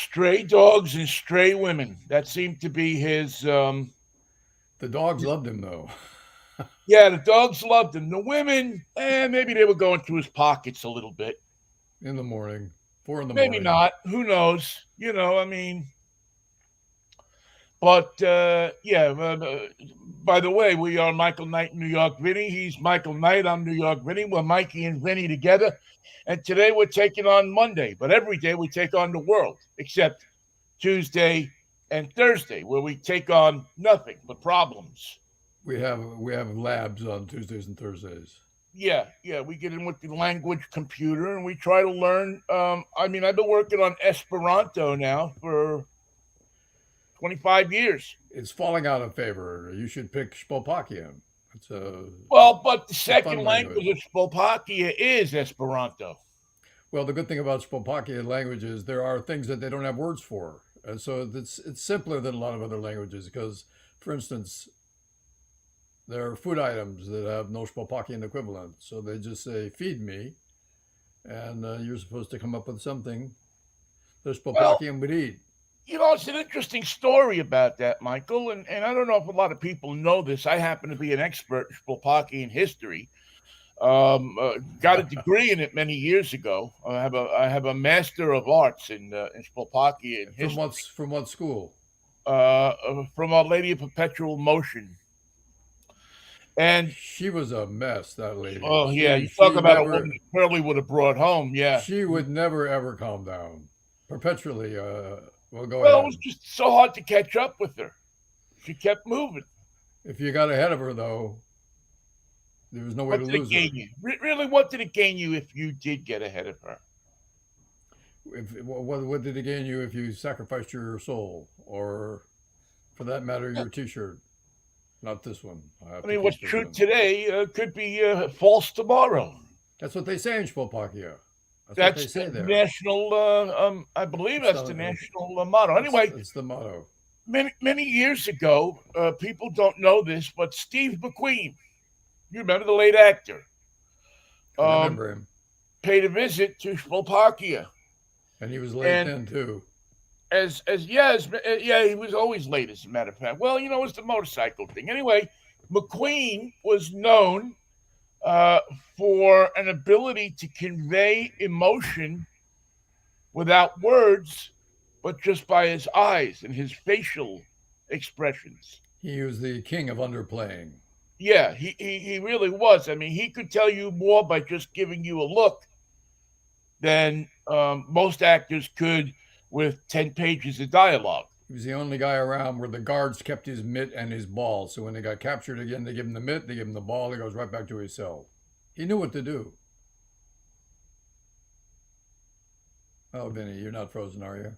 Stray dogs and stray women. That seemed to be his. The dogs loved him though. Yeah, the dogs loved him. The women, maybe they were going through his pockets a little bit. In the morning, 4 in the Maybe morning. not. Who knows? I mean, but yeah. By the way, we are Michael Knight and New York Vinnie. He's Michael Knight. I'm New York Vinnie. We're Mikey and Vinnie together. And today we're taking on Monday, but every day we take on the world, except Tuesday and Thursday, where we take on nothing but problems. We have labs on Tuesdays and Thursdays. Yeah, yeah, we get in with the language computer and we try to learn. I mean, I've been working on Esperanto now for 25 years. It's falling out of favor. You should pick Slovakian. Well, but the It's a fun second language language. of Slovakia is Esperanto. Well, the good thing about Slovakian language is there are things that they don't have words for, and so it's simpler than a lot of other languages. Because, for instance, there are food items that have no Slovakian equivalent, so they just say "feed me," and you're supposed to come up with something the Well, Slovakian would eat. it's an interesting story about that, Michael, and I don't know if a lot of people know this. I happen to be an expert in Slovakian history. Got a degree in it many years ago. I have a master of arts in Slovakian history From what school? from Our Lady of Perpetual Motion. And She was a mess. That lady. oh yeah, you talk She about a never woman that Curly would have brought home. Yeah. she would never ever calm down. Perpetually. Well, go Well, it was ahead. just so hard to catch up with her. She kept moving. If you got ahead of her, though, there was no way What to did it lose gain her. you? Really, what did it gain you if you did get ahead of her? What did it gain you if you sacrificed your soul, or, for that matter, your T-shirt? Not this one. I have I to mean, what's keep this true one. today could be false tomorrow. That's what they say in Slovakia. That's what they That's the say there. national. I believe It's that's the the national motto. Anyway, it's the motto. many years ago, people don't know this, but Steve McQueen, you remember the late actor, I um, remember him, paid a visit to Slovakia, and he was late and then too. yeah, he was always late. As a matter of fact, well, it's the motorcycle thing. Anyway, McQueen was known uh, for an ability to convey emotion without words, but just by his eyes and his facial expressions. He was the king of underplaying. Yeah, he really was. I mean, he could tell you more by just giving you a look than most actors could with 10 pages of dialogue. He was the only guy around where the guards kept his mitt and his ball. So when they got captured again, they give him the mitt, they give him the ball, he goes right back to his cell. He knew what to do. Oh, Vinny, you're not frozen, are you?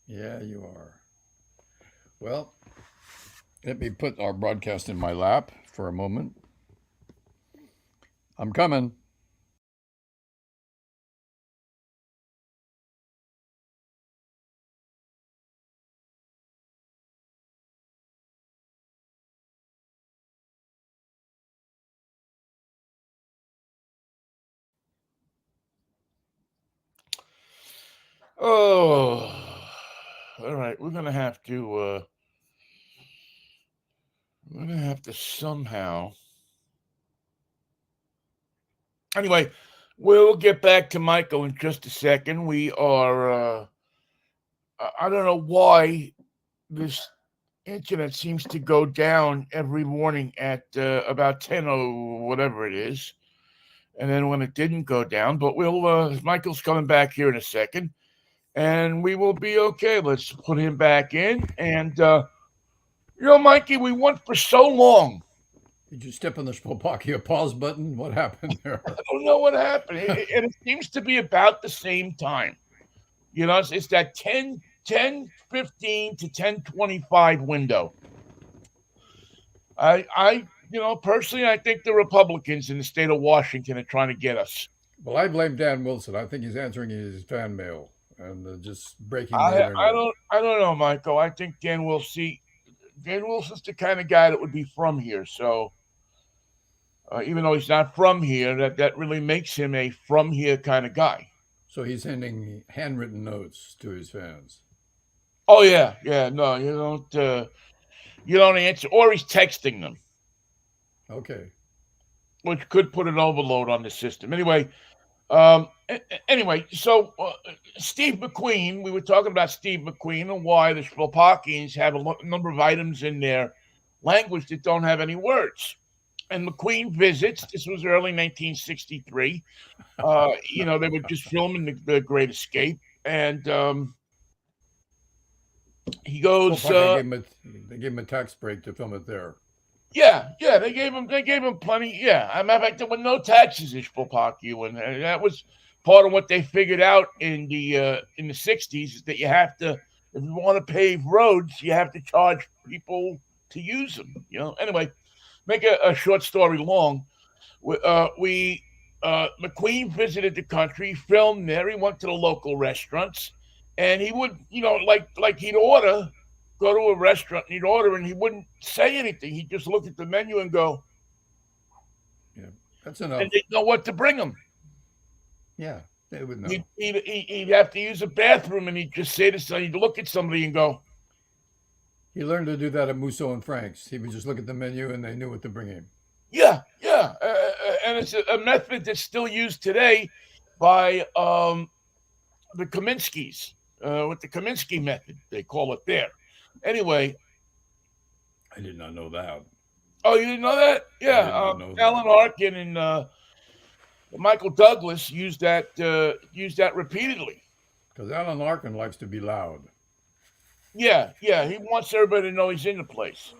Yeah, you are. Well, let me put our broadcast in my lap for a moment. I'm coming. Oh, all right. We're gonna have to somehow. Anyway, we'll get back to Michael in just a second. We are. I don't know why this internet seems to go down every morning at about 10 or whatever it is. And then when it didn't go down, but Michael's coming back here in a second and we will be okay. Let's put him back in. And, Mikey, we went for so long. Did you step on the Slovakia pause button? What happened I there? don't know what happened. And it seems to be about the same time. It's that 10:15 to 10:25 window. Personally, I think the Republicans in the state of Washington are trying to get us. Well, I blame Dan Wilson. I think he's answering his fan mail and just breaking the I internet. don't know, Michael. I think Dan Wilson's the kind of guy that would be from here. So even though he's not from here, that really makes him a from here kind of guy. So he's sending handwritten notes to his fans. Oh yeah, yeah. No, you don't answer, or he's texting them, Okay. which could put an overload on the system. Anyway, so Steve McQueen, we were talking about Steve McQueen and why the Slovakians have a number of items in their language that don't have any words. And McQueen visits. This was early 1963. They were just filming the Great Escape, and he goes. Spokane they gave him a tax break to film it there. Yeah, yeah, they gave him plenty. Yeah, as a matter of fact, there were no taxes in Spokane, and that was part of what they figured out in the '60s is that you have to, if you want to pave roads, you have to charge people to use them. Anyway, make a short story long. We McQueen visited the country, filmed there. He went to the local restaurants, and he would, like he'd order, go to a restaurant and he'd order, and he wouldn't say anything. He'd just look at the menu and go, Yeah, that's enough. and they'd know what to bring him. Yeah, they would know. He'd have to use a bathroom, and he'd just say to somebody, he'd look at somebody and go, He learned to do that at Musso and Frank's. He would just look at the menu and they knew what to bring him. yeah, yeah, and it's a method that's still used today by the Kaminskis, with the Kaminsky method, they call it there. Anyway, I did not know that. oh, you didn't know that? I Yeah, did not know Alan that. Arkin and Michael Douglas used that repeatedly. Because Alan Larkin likes to be loud. Yeah, yeah, he wants everybody to know he's in the place.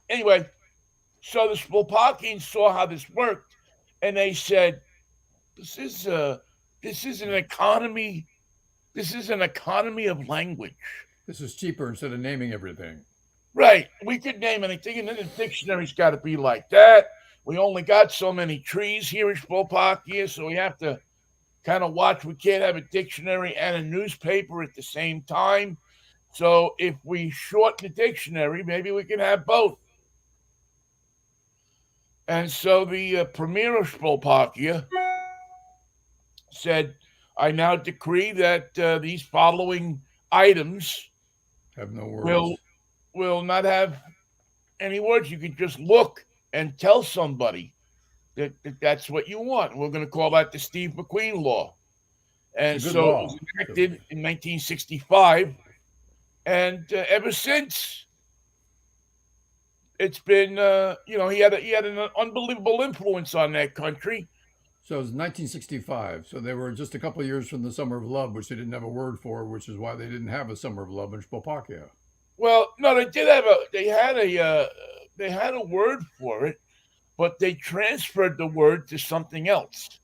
Anyway, so the Slovakians saw how this worked, and they said, "This is an economy. This is an economy of language." This is cheaper instead of naming everything. Right. We could name anything, and then the dictionary's got to be like that. We only got so many trees here in Slovakia, so we have to kind of watch. We can't have a dictionary and a newspaper at the same time. So if we shorten the dictionary, maybe we can have both. And so the premier of Slovakia said, "I now decree that these following items Have no words. will not have any words. You can just look and tell somebody that's what you want. We're going to call that the Steve McQueen law." And It's a good so it law. was enacted in 1965, and ever since it's been, he had an unbelievable influence on that country. So it was 1965. So they were just a couple of years from the Summer of Love, which they didn't have a word for, which is why they didn't have a Summer of Love in Slovakia. Well, no, they had a word for it, but they transferred the word to something else.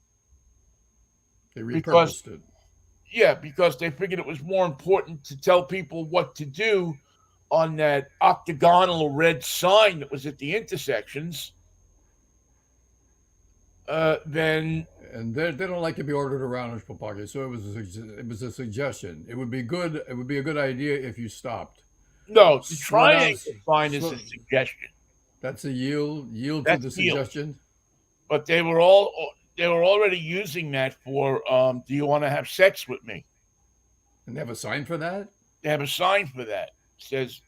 They Because repurposed it. Yeah, because they figured it was more important to tell people what to do on that octagonal red sign that was at the intersections than And they don't like to be ordered around in Slovakia, so it was a suggestion. It would be good. It would be a good idea if you stopped. no. The Slow down. triangle sign is a Slow, suggestion. that's a yield to That's the yield. suggestion. But they were already using that for do you want to have sex with me? And they have a sign for that. They have a sign for that. It says,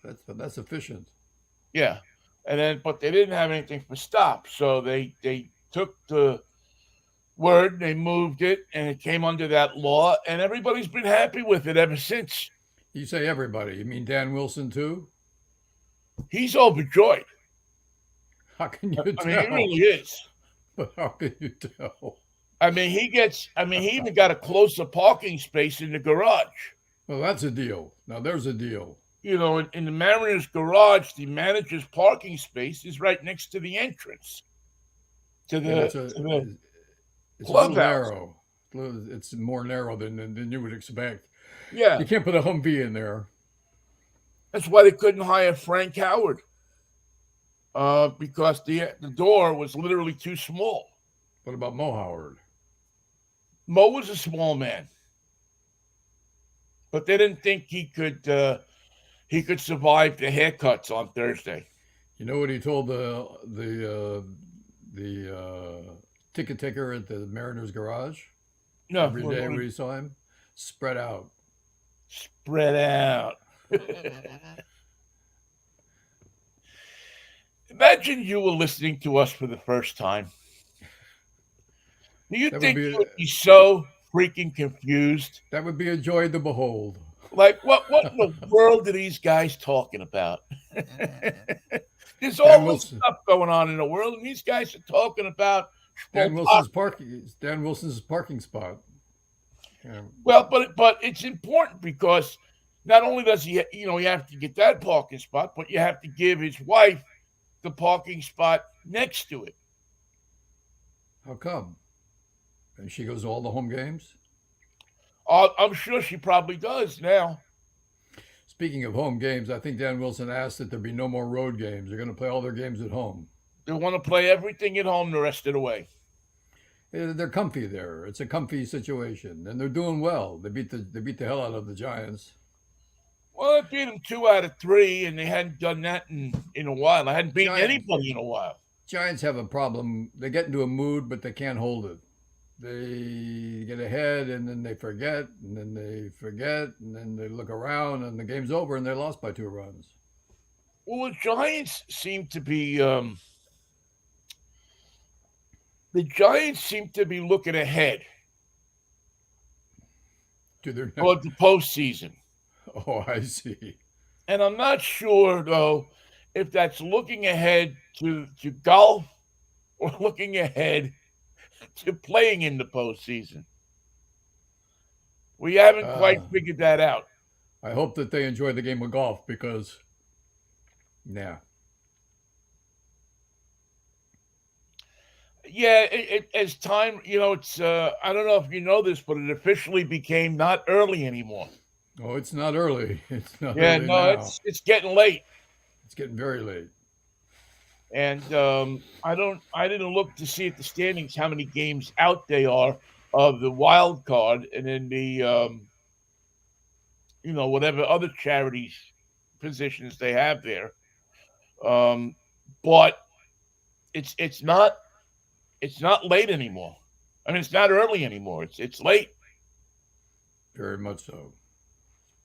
That's efficient. yeah. And then but they didn't have anything for stop. So they took the word, they moved it, and it came under that law, and everybody's been happy with it ever since. You say everybody. You mean Dan Wilson too? He's overjoyed. How can you I mean, he tell? really is. But how can you tell? He even got a closer parking space in the garage. Well, that's a deal. Now there's a deal. In the Mariners garage, the manager's parking space is right next to the entrance to And the it's to a the it's a little clubhouse. narrow. It's more narrow than you would expect. Yeah, You can't put a Humvee in there. that's why they couldn't hire Frank Howard, because the door was literally too small. What about Mo Howard? Mo was a small man, but they didn't think he could survive the haircuts on Thursday. You know what he told the ticket taker at the Mariners garage? No, every day we saw him? Spread out. spread out. Imagine you were listening to us for the first time. Do you That would think be you would be so freaking confused? that would be a joy to behold. Like, what in the world are these guys talking about? There's Dan all this Wilson. stuff going on in the world, and these guys are talking about Dan Wilson's parking spot. Yeah. well, but it's important because not only does he, you have to get that parking spot, but you have to give his wife the parking spot next to it. How come? And she goes to all the home games? I'm sure she probably does now. Speaking of home games, I think Dan Wilson asked that there be no more road games. They're going to play all their games at home. They want to play everything at home the rest of the way. They're comfy there. It's a comfy situation, and they're doing well. They beat the hell out of the Giants. Well, they beat them 2 out of 3, and they hadn't done that in a while. I hadn't beaten Giants anybody in a while. Giants have a problem. They get into a mood, but they can't hold it. They get ahead, and then they forget, and then they forget, and then they look around, and the game's over, and they're lost by 2 runs. Well, the Giants seem to be looking ahead To their toward the postseason. Oh, I see. And I'm not sure, though, if that's looking ahead to golf or looking ahead to playing in the postseason. We haven't quite Uh, figured that out. I hope that they enjoy the game of golf because, yeah, Yeah, as time, it's, I don't know if you know this, but it officially became not early anymore. oh, it's not early. It's not Yeah, early no, now. it's getting late. It's getting very late. And I didn't look to see at the standings how many games out they are of the wild card and then the whatever other charities positions they have there. Um, but it's not late anymore. I mean, it's not early anymore. It's late. Very much so.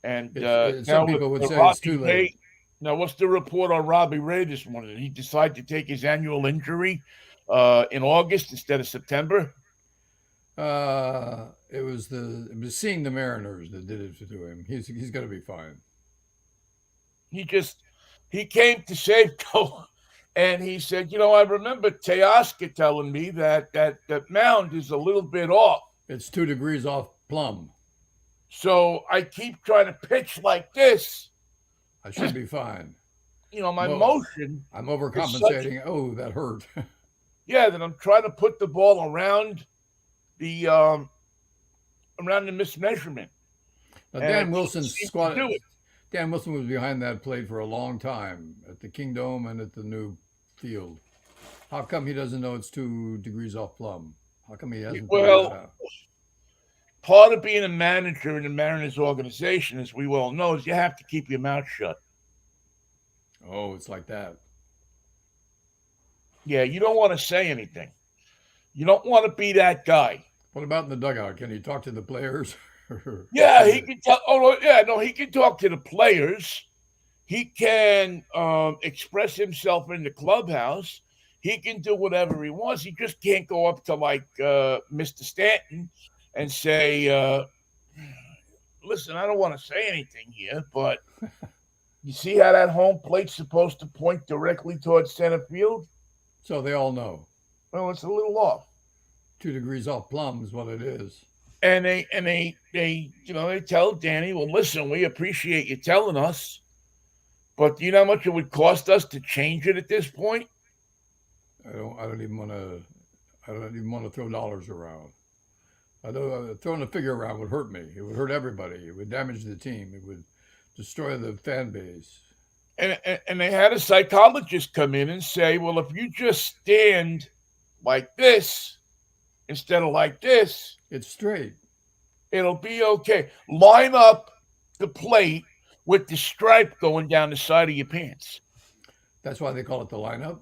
And Some now with people would say it's Robbie too late. Ray, now what's the report on Robbie Ray this morning? Did he decide to take his annual injury in August instead of September? It was seeing the Mariners that did it to him. He's gonna be fine. He came to Safeco and he said, I remember Teoscar telling me that mound is a little bit off. It's 2 degrees off plumb. So I keep trying to pitch like this. I should be fine. My Mo- motion I'm is such, overcompensating. Oh, that hurt. that I'm trying to put the ball the around the mismeasurement. Now, And I Dan can't Wilson seem to squat. do it. Dan Wilson was behind that plate for a long time at the Kingdome and at the new field. How come he doesn't know it's 2 degrees off plumb? How come he hasn't figured that Well, out? part of being a manager in the Mariners organization, as we well know, is you have to keep your mouth shut. Oh, it's like that. Yeah, you don't want to say anything. You don't want to be that guy. What about in the dugout? Can he talk to the players? Yeah, he can tell. Oh, yeah, no, he can talk to the players. He can express himself in the clubhouse. He can do whatever he wants. He just can't go up to like Mr. Stanton and say, "Listen, I don't want to say anything here, but you see how that home plate's supposed to point directly towards center field? So they all know. Well, it's a little off." 2 degrees off plumb is what it is. And they tell Danny, "Well, listen, we appreciate you telling us, but do you know how much it would cost us to change it at this point?" I don't even want to throw dollars around. I know throwing a figure around would hurt me. It would hurt everybody. It would damage the team. It would destroy the fan base. And they had a psychologist come in and say, "Well, if you just stand like this instead of like this, It's straight. it'll be okay. Line up the plate with the stripe going down the side of your pants." That's why they call it the lineup.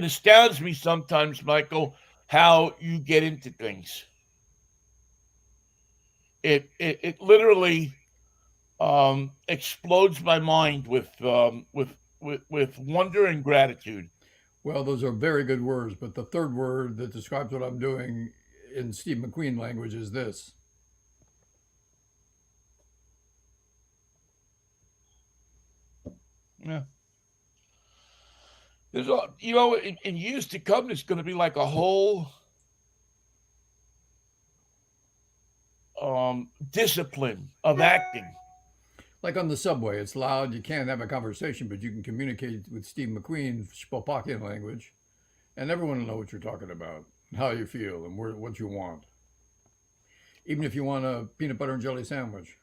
it astounds me sometimes, Michael, how you get into things. It literally explodes my mind with wonder and gratitude. Well, those are very good words, but the third word that describes what I'm doing in Steve McQueen language is this. Yeah. There's in years to come, there's going to be like a whole discipline of acting. Like on the subway, it's loud, you can't have a conversation, but you can communicate with Steve McQueen, Spopakian language, and everyone will know what you're talking about, how you feel, and what you want. Even if you want a peanut butter and jelly sandwich.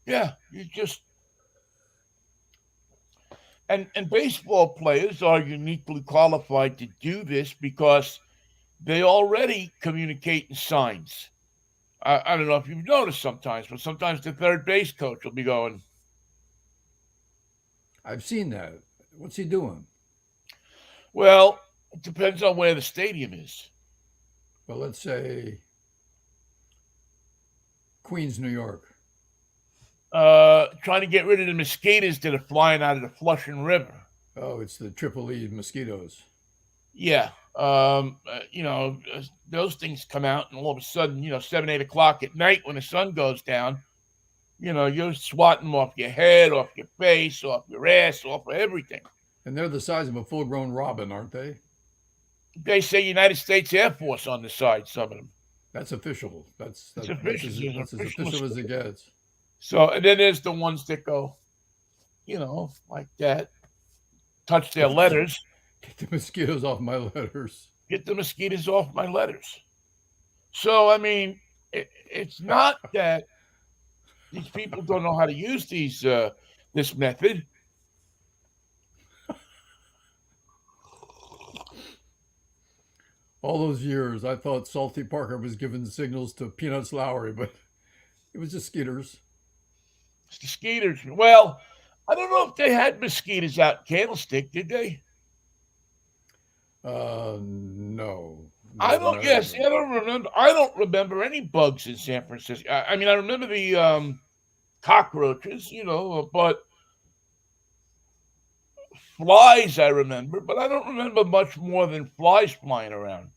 Yeah, you just and baseball players are uniquely qualified to do this because they already communicate in signs. I don't know if you've noticed sometimes, but sometimes the third base coach will be going, I've seen that. What's he doing? well, it depends on where the stadium is. Well, let's say Queens, New York. Trying to get rid of the mosquitoes that are flying out of the Flushing River. Oh, it's the Triple E mosquitoes. Yeah. Those things come out, and all of a sudden, 7, 8 o'clock at night when the sun goes down, you're swatting them off your head, off your face, off your ass, off of everything. And they're the size of a full-grown robin, aren't they? They say United States Air Force on the side, some of them. That's official. That's It's that, official. that's as official as it gets. So, and then there's the ones that go, like that, touch their letters. Get the mosquitoes off my letters. Get the mosquitoes off my letters. So, I mean, it's not that these people don't know how to use this method. All those years, I thought Salty Parker was giving signals to Peanuts Lowry, but it was just Skeeters. It's the skeeters. Well, I don't know if they had mosquitoes out in Candlestick, did they? No. I Not don't. that I Yes, I remember. don't remember. I don't remember any bugs in San Francisco. I mean, I remember the cockroaches, but flies I remember, but I don't remember much more than flies flying around.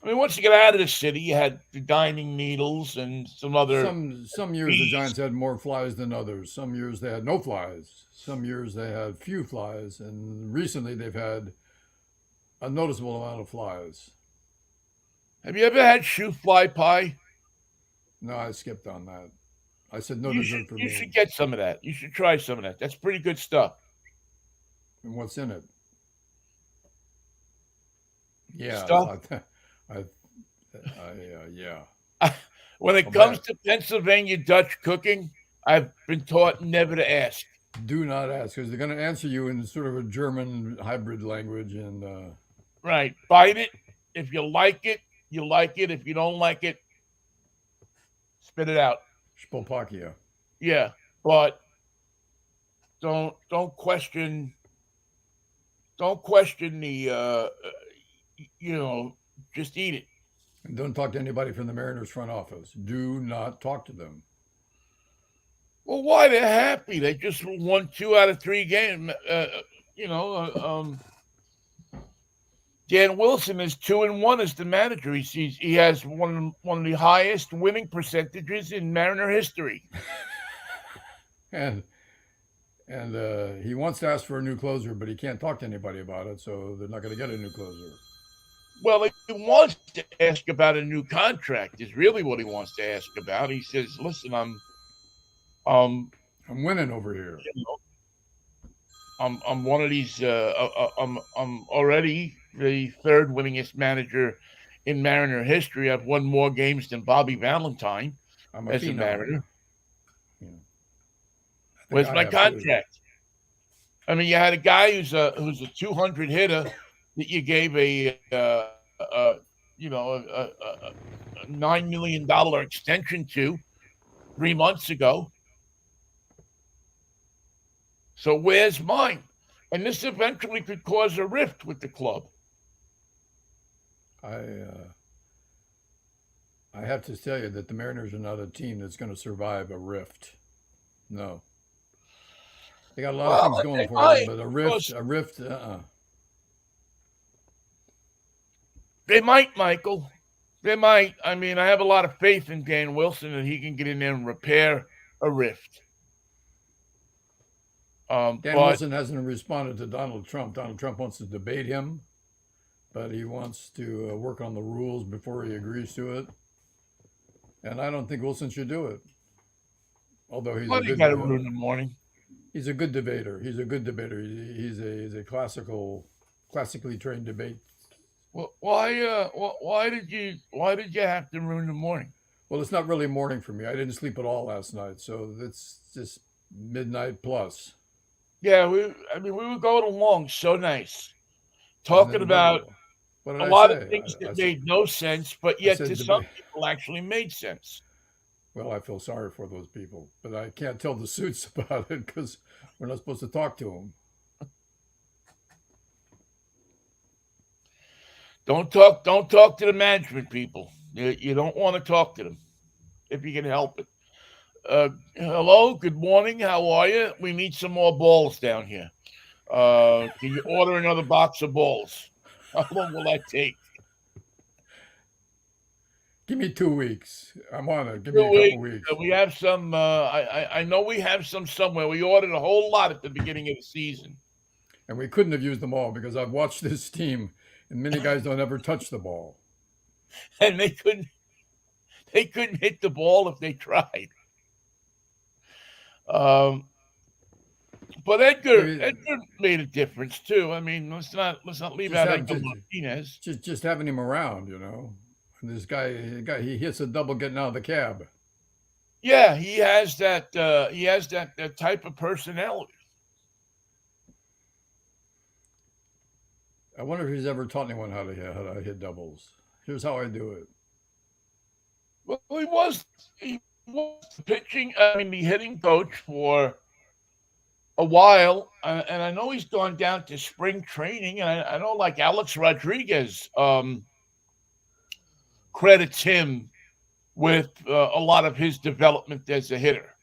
I mean, once you get out of the city, you had the dining needles and some other Some years the bees. Giants had more flies than others. Some years they had no flies. Some years they had few flies, and recently they've had a noticeable amount of flies. Have you ever had shoe fly pie? No, I skipped on that. I said no You should dessert for you should me. get some of that. You should try some of that. That's pretty good stuff. And what's in it? Yeah, Stuff. I, yeah. When it I'll comes bet. to Pennsylvania Dutch cooking, I've been taught never to ask. Do not ask because they're going to answer you in sort of a German hybrid language, and Right. Bite it. If you like it, you like it. If you don't like it, spit it out. Spopakia. Yeah. But don't question the just eat it. And don't talk to anybody from the Mariners front office. Do not talk to them. Well, why? They're happy. They just won 2 out of 3 games. You know, Dan Wilson is 2-1 as the manager. He has one of the highest winning percentages in Mariner history. And he wants to ask for a new closer, but he can't talk to anybody about it, so they're not going to get a new closer. Well, he wants to ask about a new contract. Is really what he wants to ask about. He says, "Listen, um, I'm winning over here. you know, I'm one of these. I'm already the third winningest manager in Mariner history. I've won more games than Bobby Valentine I'm a as a phenom. Mariner. You know, I think Where's I my have too. contract? I mean, you had a guy who's a 200 hitter that you gave a $9 million extension to 3 months ago. So where's mine? and this eventually could cause a rift with the club. I I have to tell you that the Mariners are not a team that's going to survive a rift. No, they got a lot of Well, things going they for them, might but because a rift, uh-uh. they might, Michael. They might. I mean, I have a lot of faith in Dan Wilson that he can get in there and repair a rift. Dan But Wilson hasn't responded to Donald Trump. Donald Trump wants to debate him, but he wants to work on the rules before he agrees to it. And I don't think Wilson should do it. Although why do you got to ruin the morning? he's a good debater. He's a good debater. He's a classically trained debate. Well, why did you have to ruin the morning? Well, it's not really morning for me. I didn't sleep at all last night, so it's just midnight plus. Yeah, we were going along so nice, And talking then about what did a I lot of say? things that made no sense, but I yet to said some debate. people actually made sense. Well, I feel sorry for those people, but I can't tell the suits about it because we're not supposed to talk to them. Don't talk to the management people. You don't want to talk to them if you can help it. Hello, good morning. How are you? We need some more balls down here. Can you order another box of balls? How long will that take? Give me 2 weeks. I'm on it. Give me Two a couple weeks. weeks. We have some. I know we have some somewhere. We ordered a whole lot at the beginning of the season, And we couldn't have used them all because I've watched this team, and many guys don't ever touch the ball. and they couldn't hit the ball if they tried. Um, but Maybe Edgar made a difference too. I mean, let's not leave just out have Edgar Martinez. just having him around, And this guy, he hits a double getting out of the cab. Yeah, he has that. That type of personality. I wonder if he's ever taught anyone how to hit doubles. Here's how I do it. Well, he was the pitching. I mean, the hitting coach for a while, and I know he's gone down to spring training, and I know like Alex Rodriguez credits him with a lot of his development as a hitter.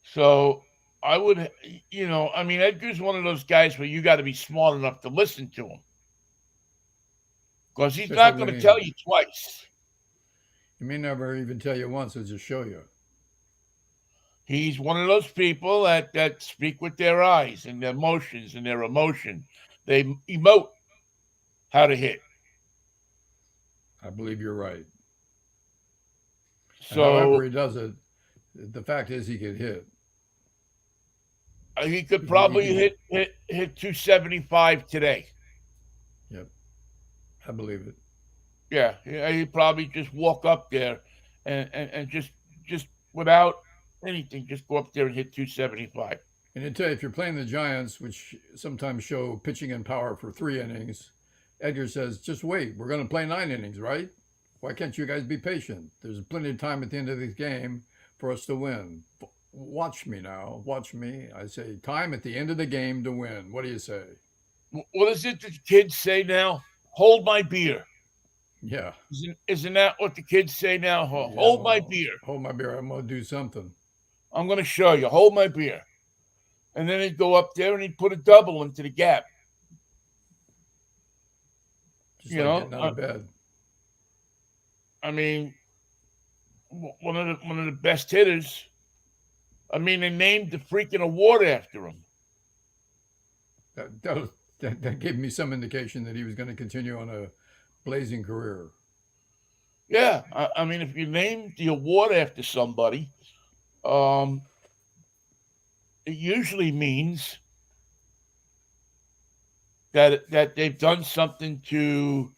So I would, I mean, Edgar's one of those guys where you got to be smart enough to listen to him because he's Especially not when going to tell you twice. he may never even tell you once, he'll just show you. He's one of those people that speak with their eyes and their motions and their emotion. They emote how to hit. I believe you're right. And however So he does it, the fact is he can hit. he could He probably can, hit 275 today. yep, I believe it. Yeah, he'd probably just walk up there and just without anything, just go up there and hit 275. And I tell you, if you're playing the Giants, which sometimes show pitching and power for 3 innings, Edgar says, just wait. We're going to play 9 innings, right? Why can't you guys be patient? There's plenty of time at the end of this game for us to win. Watch me now. Watch me. I say, time at the end of the game to win. What do you say? What is it that the kids say now? Hold my beer. Yeah. Isn't that what the kids say now? Yeah. Hold my beer. Hold my beer. I'm going to do something. I'm going to show you. Hold my beer. And then he'd go up there and he'd put a double into the gap. Just like getting out of bed. I mean, one of the best hitters. I mean, they named the freaking award after him. That gave me some indication that he was going to continue on a blazing career. Yeah, I mean, if you name the award after somebody, it usually means that they've done something to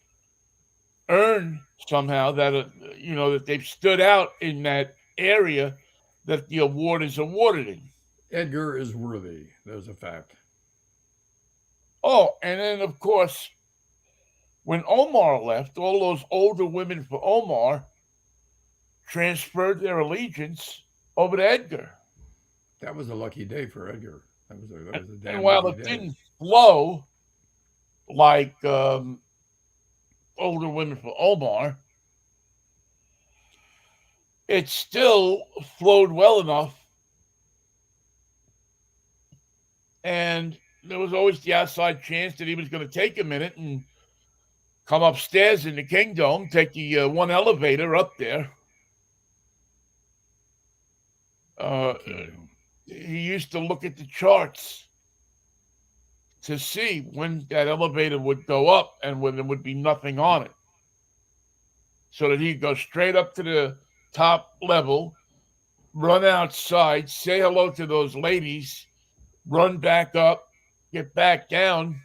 earn somehow that they've stood out in that area that the award is awarded in. Edgar is worthy. There's a fact. Oh, and then of course, when Omar left, all those older women for Omar transferred their allegiance over to Edgar. That was a lucky day for Edgar. That was a And damn while lucky it day. didn't flow like older women for Omar, it still flowed well enough. And there was always the outside chance that he was going to take a minute and come upstairs in the Kingdom, take the one elevator up there. Uh, Kingdom. he used to look at the charts to see when that elevator would go up and when there would be nothing on it, so that he'd go straight up to the top level, run outside, say hello to those ladies, run back up, get back down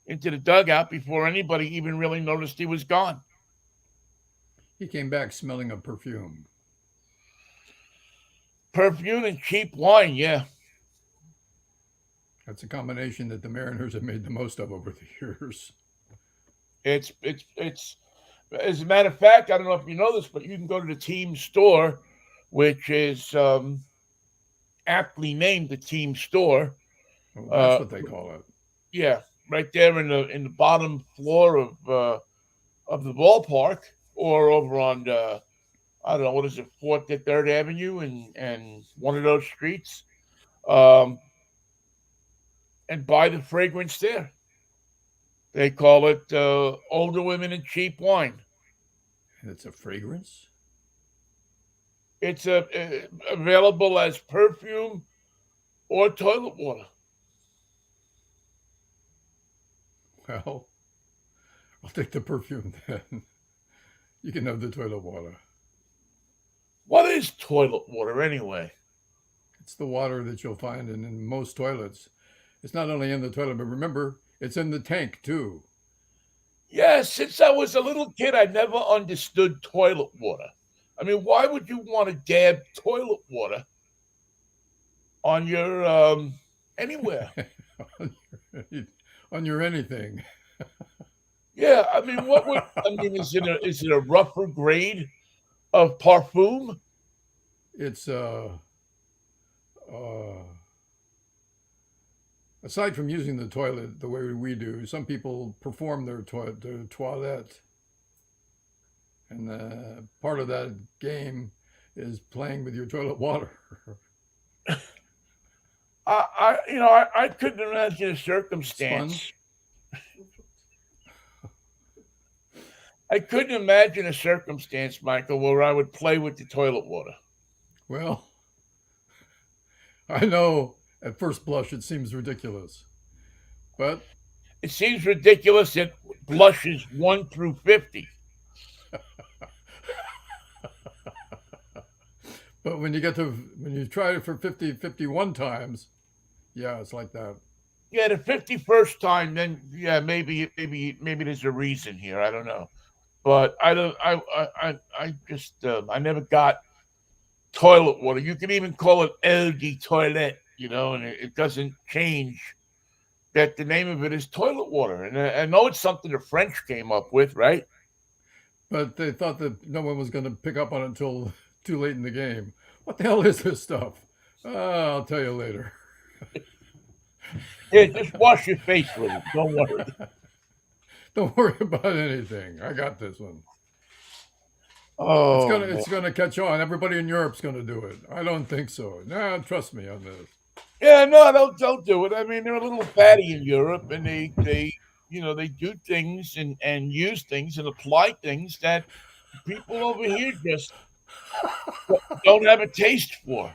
into the dugout before anybody even really noticed he was gone. He came back smelling of perfume. Perfume and cheap wine, yeah. That's a combination that the Mariners have made the most of over the years. It's as a matter of fact, I don't know if you know this, but you can go to the team store, which is aptly named the team store. Oh, that's what they call it. Yeah, right there in the bottom floor of the ballpark, or over on I don't know what is it, Fourth to Third Avenue, and one of those streets, um, and buy the fragrance there. They call it older women and cheap wine. And it's a fragrance? It's available as perfume or toilet water. Well, I'll take the perfume then. You can have the toilet water. What is toilet water anyway? It's the water that you'll find in most toilets. It's not only in the toilet, but remember, it's in the tank too. Yes, since I was a little kid, I never understood toilet water. I mean, why would you want to dab toilet water on your anywhere? On your anything. Yeah, I mean, what would I mean? Is it a rougher grade of parfum? It's uh aside from using the toilet the way we do, some people perform their toilette, and part of that game is playing with your toilet water. I couldn't imagine a circumstance. Sponge. I couldn't imagine a circumstance, Michael, where I would play with the toilet water. Well, I know at first blush it seems ridiculous, but It seems ridiculous at blushes 1 through 50. but when you try it for 51 times, yeah, it's like that. Yeah, the 51st time, then yeah, maybe there's a reason here. I don't know, but I don't. I just I never got toilet water. You can even call it eau de toilette, and it doesn't change that the name of it is toilet water. And I know it's something the French came up with, right? But they thought that no one was going to pick up on it until too late in the game. What the hell is this stuff? I'll tell you later. Yeah, just wash your face with it. Don't worry. Don't worry about anything. I got this one. Oh man. It's gonna catch on. Everybody in Europe's gonna do it. I don't think so. No, trust me on this. Yeah, no, don't do it. I mean, they're a little fatty in Europe, and they do things and use things and apply things that people over here just don't have a taste for.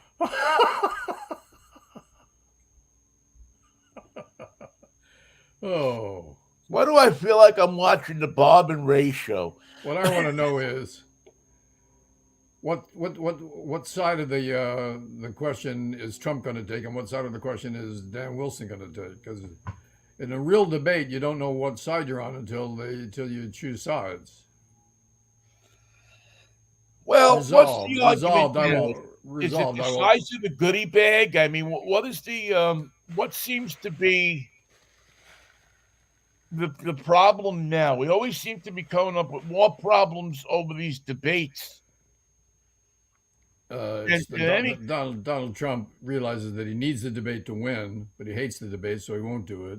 Oh, Why do I feel like I'm watching the Bob and Ray show? what I want to know is what side of the question is Trump going to take, and what side of the question is Dan Wilson going to take? Because in a real debate, you don't know what side you're on until you choose sides. Well, what's the argument Resolved. I now? will. Is it Resolved. the I will. size of the goodie bag? I mean, what is the what seems to be the problem now? We always seem to be coming up with more problems over these debates. It's the any Donald Trump realizes that he needs the debate to win, but he hates the debate, so he won't do it.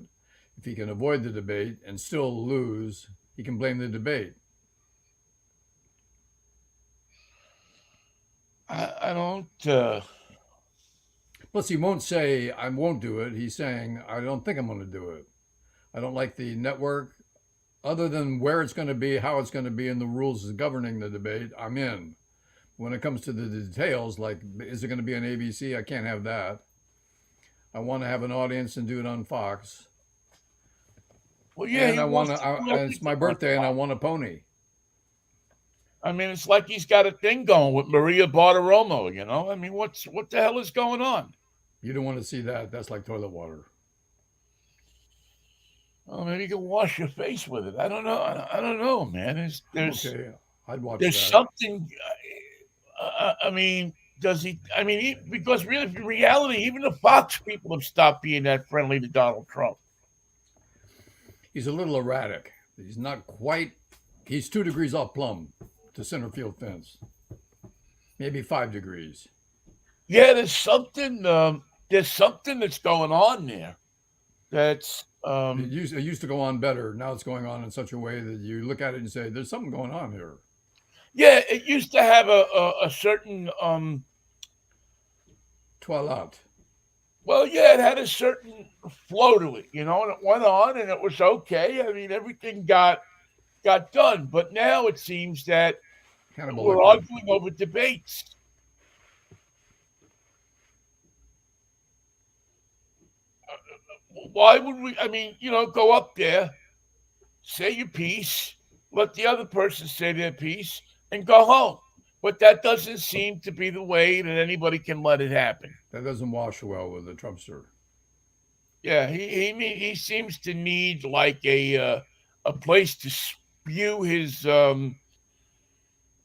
If he can avoid the debate and still lose, he can blame the debate. I don't. Plus, he won't say I won't do it. He's saying I don't think I'm going to do it. I don't like the network. Other than where it's going to be, how it's going to be, and the rules governing the debate, I'm in. When it comes to the details, like is it going to be on ABC? I can't have that. I want to have an audience and do it on Fox. Well, yeah, And he I want wants to. to do It's my everything on birthday, and I Fox. want a pony. I mean, it's like he's got a thing going with Maria Bartiromo. I mean, what the hell is going on? You don't want to see that. That's like toilet water. Well, maybe you can wash your face with it. I don't know. I don't know, man. Okay, I'd watch There's that. something. I mean, does he? I mean, because really, in reality, even the Fox people have stopped being that friendly to Donald Trump. He's a little erratic. He's not quite. He's 2 degrees off plumb to center field fence. Maybe 5 degrees. Yeah, there's something. There's something that's going on there. That's It used to go on better. Now it's going on in such a way that you look at it and say, "There's something going on here." yeah. It used to have a certain Toilette. well, yeah, it had a certain flow to it, and it went on, and it was okay. I mean, everything got done, but now it seems that Hannibal we're Lecter. arguing over debates. Why would we? I mean, go up there, say your piece, let the other person say their piece, and go home. But that doesn't seem to be the way that anybody can let it happen. That doesn't wash well with the Trumpster. Yeah, he seems to need like a place to spew his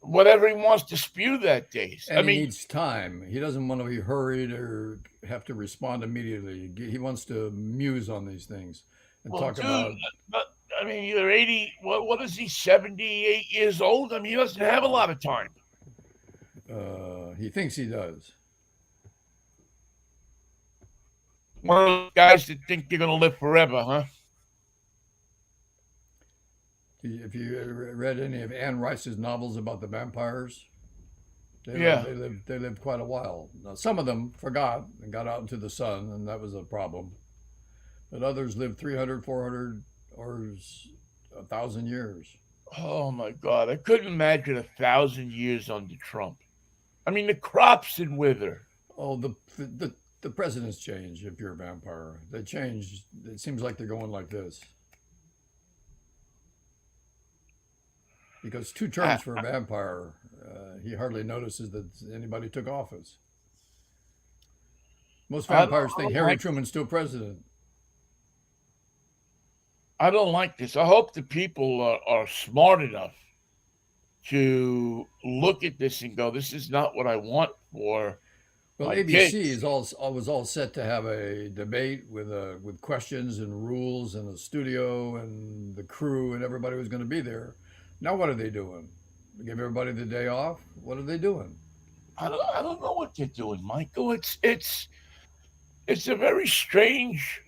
whatever he wants to spew that day. I And he mean, needs time. He doesn't want to be hurried or have to respond immediately. He wants to muse on these things and well, talk dude, about. I mean, you're 80. What is he? 78 years old. I mean, he doesn't have a lot of time. He thinks he does. One of those guys that think they're gonna live forever, huh? If you read any of Anne Rice's novels about the vampires, Yeah. they lived quite a while. Now, some of them forgot and got out into the sun, and that was a problem. But others lived 300, 400, or 1,000 years. Oh my God, I couldn't imagine 1,000 years under Trump. I mean, the crops would wither. Oh, the presidents change if you're a vampire. They change. It seems like they're going like this. Because 2 terms I, for a vampire, he hardly notices that anybody took office. Most I, don't, vampires I think don't Harry like. Truman's still president. I don't like this. I hope the people are smart enough to look at this and go, "This is not what I want for Well, my ABC kids." was all set to have a debate with questions and rules and a studio and the crew and everybody was going to be there. Now what are they doing? Give everybody the day off? What are they doing? I don't know what they're doing, Michael. It's a very strange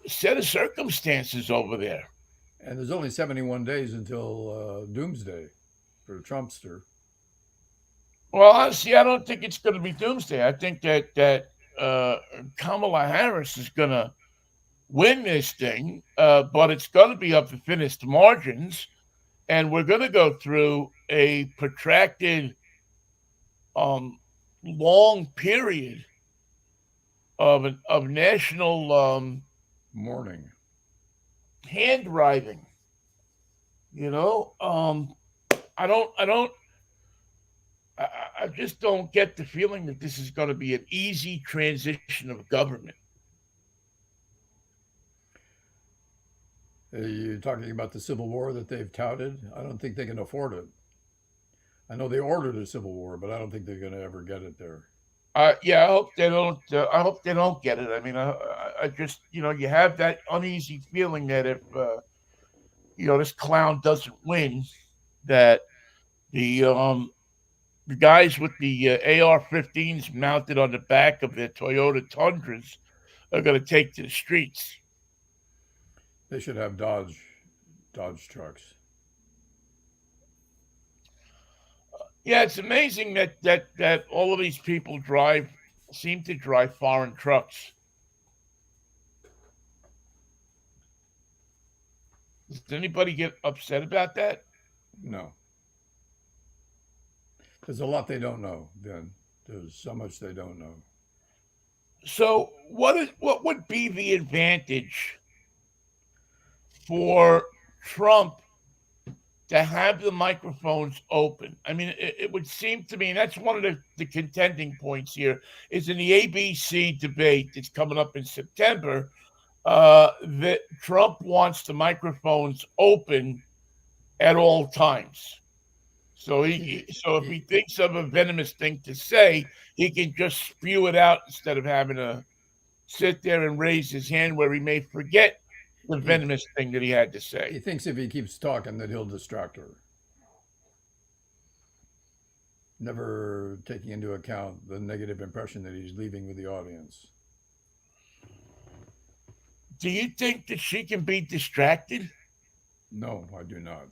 set of circumstances over there. And there's only 71 days until doomsday for Trumpster. Well, honestly, I don't think it's going to be doomsday. I think that uh, Kamala Harris is going to win this thing, but it's going to be up to thinnest margins, and we're going to go through a protracted, um, long period of national Morning. hand writhing. I don't. I just don't get the feeling that this is going to be an easy transition of government. Are you talking about the Civil War that they've touted? I don't think they can afford it. I know they ordered a Civil War, but I don't think they're going to ever get it there. Yeah, I hope they don't. I hope they don't get it. I mean, I just, you have that uneasy feeling that if this clown doesn't win, that the the guys with the AR-15s mounted on the back of their Toyota Tundras are going to take to the streets. They should have Dodge trucks. Yeah, it's amazing that all of these people seem to drive foreign trucks. Does anybody get upset about that? No, there's a lot they don't know. Then there's so much they don't know. So, what would be the advantage for Trump to have the microphones open? I mean, it would seem to me, and that's one of the contending points here, is in the ABC debate that's coming up in September, that Trump wants the microphones open at all times. So if he thinks of a venomous thing to say, he can just spew it out instead of having to sit there and raise his hand where he may forget the He, venomous thing that he had to he say. thinks if he keeps talking that he'll distract her, never taking into account the negative impression that he's leaving with the audience. Do you think that she can be distracted? No, I do not.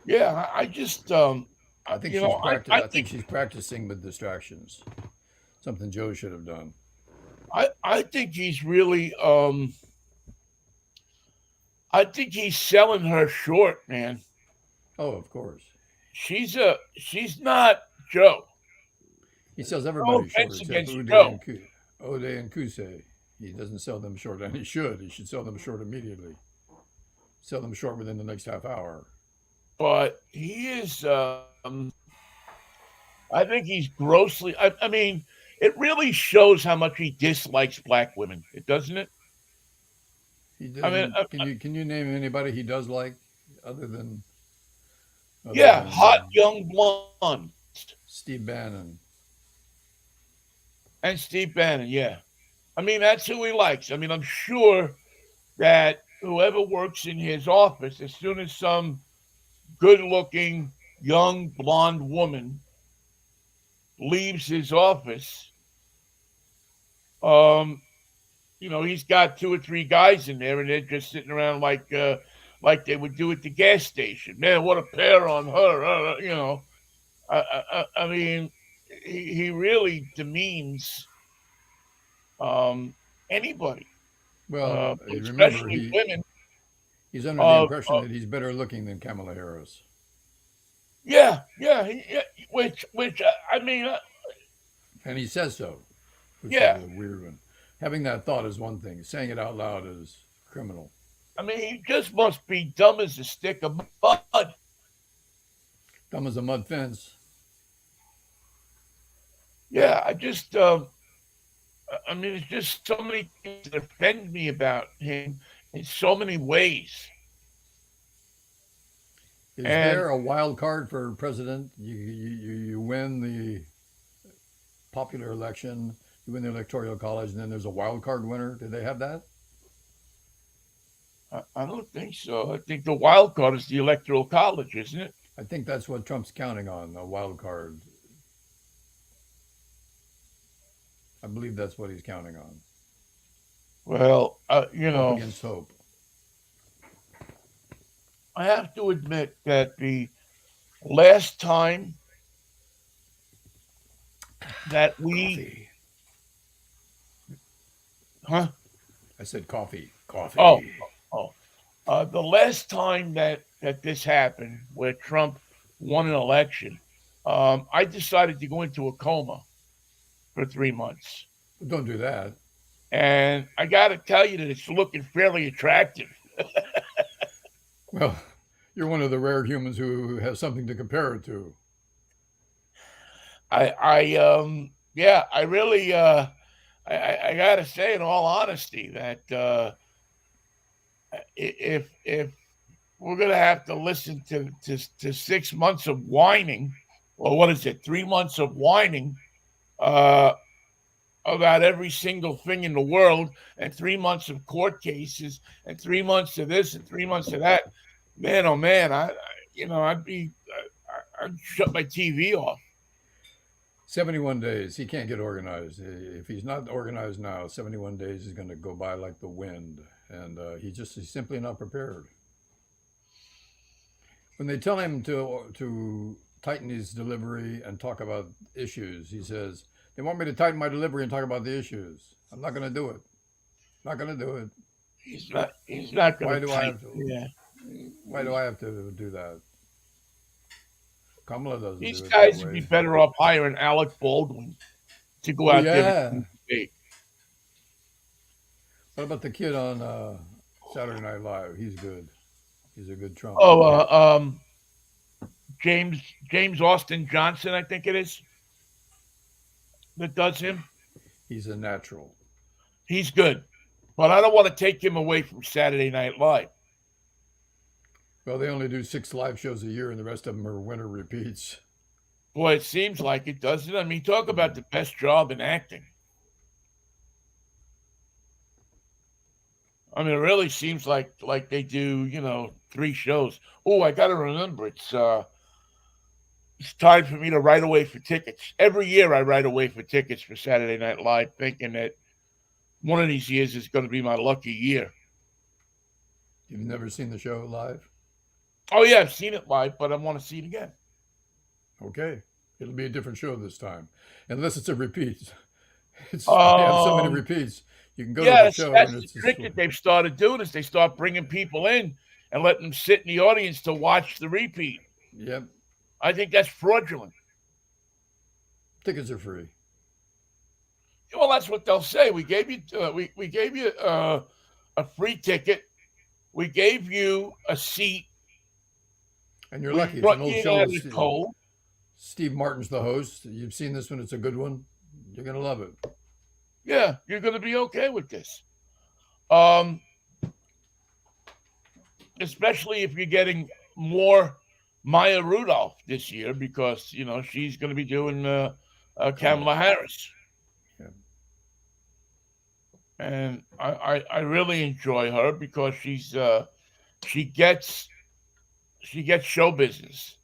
Yeah, I just I think you she's know I think think she's practicing with distractions. Something Joe should have done. I think he's really I think he's selling her short, man. Oh, of course. She's not Joe. He sells No everybody short offense except against Joe, Ode and Kuse. He doesn't sell them short, and he should. He should sell them short immediately. Sell them short within the next half hour. but he is. I think he's grossly. I mean, it really shows how much he dislikes black women. It doesn't it? He I mean, doesn't. Can you name anybody he does like other than other yeah, hot than young blondes Steve Bannon? and Steve Bannon. Yeah, I mean that's who he likes. I mean, I'm sure that whoever works in his office, as soon as some good-looking young blonde woman leaves his office, um, he's got two or three guys in there, and they're just sitting around like they would do at the gas station. Man, what a pair on her! I mean, he really demeans anybody, Well, remember especially women. he's under the Uh, impression uh, that he's better looking than Kamala Harris, yeah, which I mean, and he says so, which is yeah. a weird one. Having that thought is one thing; saying it out loud is criminal. I mean, he just must be dumb as a stick of mud. Dumb as a mud fence. Yeah, I mean, it's just so many things that offend me about him in so many ways. Is And there a wild card for president? You win the popular election, you win the electoral college, and then there's a wild card winner. Did they have that? I don't think so. I think the wild card is the electoral college, isn't it? I think that's what Trump's counting on, a wild card. I believe that's what he's counting on. Well, Hope against hope. I have to admit that the last time that we, Coffee. huh? I said coffee. Oh, Coffee. oh, the last time that this happened, where Trump won an election, I decided to go into a coma for 3 months, Don't do that. and I got to tell you that it's looking fairly attractive. Well, you're one of the rare humans who has something to compare it to. Yeah, I really, I got to say, in all honesty, that if we're gonna have to listen to 6 months of whining, or what is it, 3 months of whining, uh, about every single thing in the world, and 3 months of court cases, and 3 months of this, and 3 months of that. Man, oh man, I'd shut my TV off. 71 days. He can't get organized. If he's not organized now, 71 days is going to go by like the wind. And he's simply not prepared. When they tell him to tighten his delivery and talk about issues, he says, they want me to tighten my delivery and talk about the issues. I'm not going to do it. Not going to do it. He's not Why going to do I tighten. have to? Yeah. Why do I have to do that? Kamala doesn't These do it that guys would be way. better off hiring Alec Baldwin to go Oh out there yeah. and debate. What about the kid on Saturday Night Live? He's good. He's a good Trump. Oh, James Austin Johnson, I think it is, that does him. He's a natural. He's good, but I don't want to take him away from Saturday Night Live. Well, they only do 6 live shows a year, and the rest of them are winter repeats. Boy, it seems like it, doesn't it? I mean, talk about the best job in acting. I mean, it really seems like they do, 3 shows. Oh, I got to remember, it's time for me to write away for tickets. Every year I write away for tickets for Saturday Night Live, thinking that one of these years is going to be my lucky year. You've never seen the show live? Oh yeah, I've seen it live, but I want to see it again. Okay. It'll be a different show this time, unless it's a repeat. They have so many Um, repeats. You can go to yeah, the that's, show that's and the it's just trick that they've started doing is they start bringing people in and letting them sit in the audience to watch the repeat. yep. I think that's fraudulent. Tickets are free. Well, that's what they'll say. We gave you a free ticket. We gave you a seat. And you're We lucky. It's an brought old you in show out of with the cold. Steve Martin's the host. You've seen this one. It's a good one. You're going to love it. Yeah, you're going to be okay with this. Um, Especially if you're getting more Maya Rudolph this year because she's going to be doing Kamala. Kamala Harris, Yeah. and I really enjoy her because she gets she gets show business.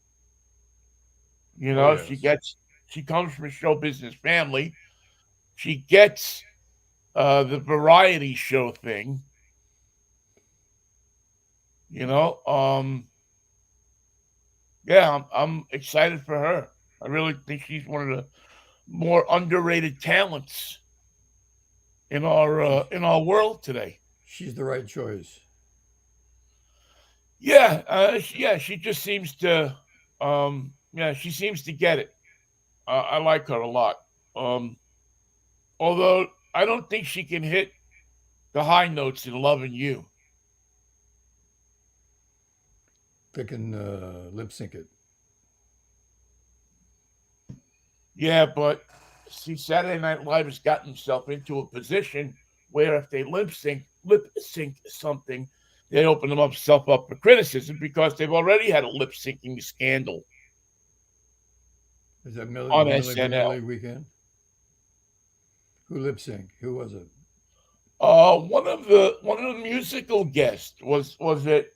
Oh, She yes. gets she comes from a show business family. She gets the variety show thing. You know, yeah, I'm excited for her. I really think she's one of the more underrated talents She's, in our world today. she's the right choice. Yeah, yeah, she just seems to, yeah, she seems to get it. I like her a lot. Um, Although I don't think she can hit the high notes in "Loving You." They can lip sync it. Yeah, but see, Saturday Night Live has gotten himself into a position where if they lip sync something, they open themselves up for criticism because they've already had a lip syncing scandal Is that on Premier SNL. League weekend? Who lip sync? Who was it? One of the musical guests was it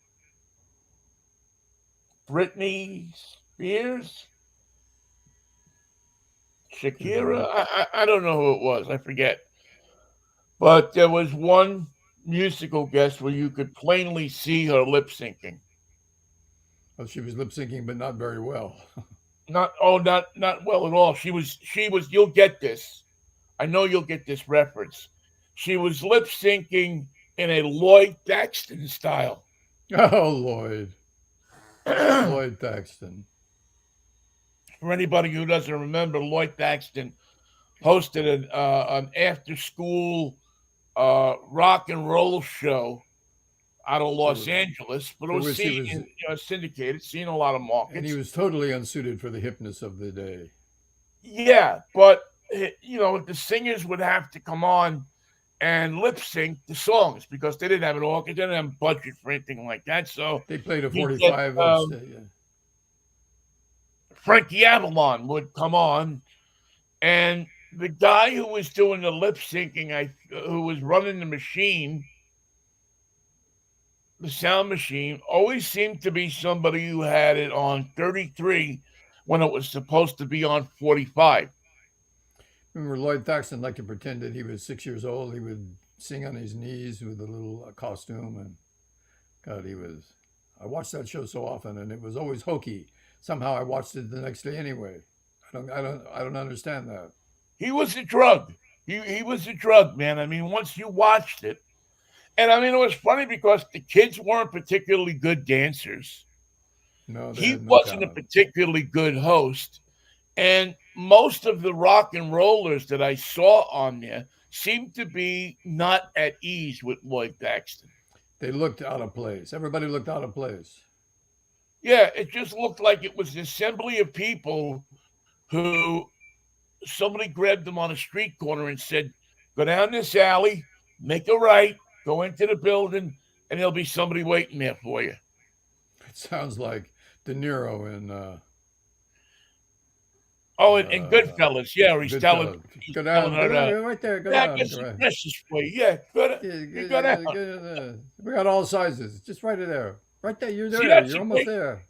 Britney Spears, Could have been Shakira? her. I don't know who it was. I forget. But there was one musical guest where you could plainly see her lip syncing. Oh, she was lip syncing, but not very well. Not well at all. She was. You'll get this. I know you'll get this reference. She was lip syncing in a Lloyd Daxton style. Oh, Lloyd. For Lloyd Thaxton. anybody who doesn't remember, Lloyd Daxton hosted an after school rock and roll show out of For, Los Angeles, but it for was which he seen was, in syndicated, seen in a lot of and he markets. was totally unsuited for the hipness of the day. Yeah, but the singers would have to come on and lip sync the songs because they didn't have an orchestra, they didn't have a budget for anything like that. So They played a you get 45 of. Yeah. Frankie Avalon would come on, and the guy who was doing the lip syncing, who was running the machine, the sound machine, always seemed to be somebody who had it on 33 when it was supposed to be on 45. Remember Lloyd Thaxton liked to pretend that he was 6 years old. He would sing on his knees with a little costume, and God, he was. I watched that show so often, and it was always hokey. Somehow I watched it the next day anyway. I don't understand that. He was a drug. He was a drug, man. I mean, once you watched it, and I mean, it was funny because the kids weren't particularly good dancers. No, they He had no wasn't a talent. particularly good host. And most of the rock and rollers that I saw on there seemed to be not at ease with Lloyd Thaxton. They looked out of place. Everybody looked out of place. Yeah, it just looked like it was an assembly of people who somebody grabbed them on a street corner and said, "Go down this alley, make a right, go into the building, and there'll be somebody waiting there for you." It sounds like De Niro in Oh, and uh, Goodfellas, yeah, Goodfellas. he's Go telling down, her to, right there, go yeah, down. get Go some right. dresses for you. Yeah, Yeah, you go down. we got all sizes. Just right there. Right there. You're See, there. that's You're a almost great, there.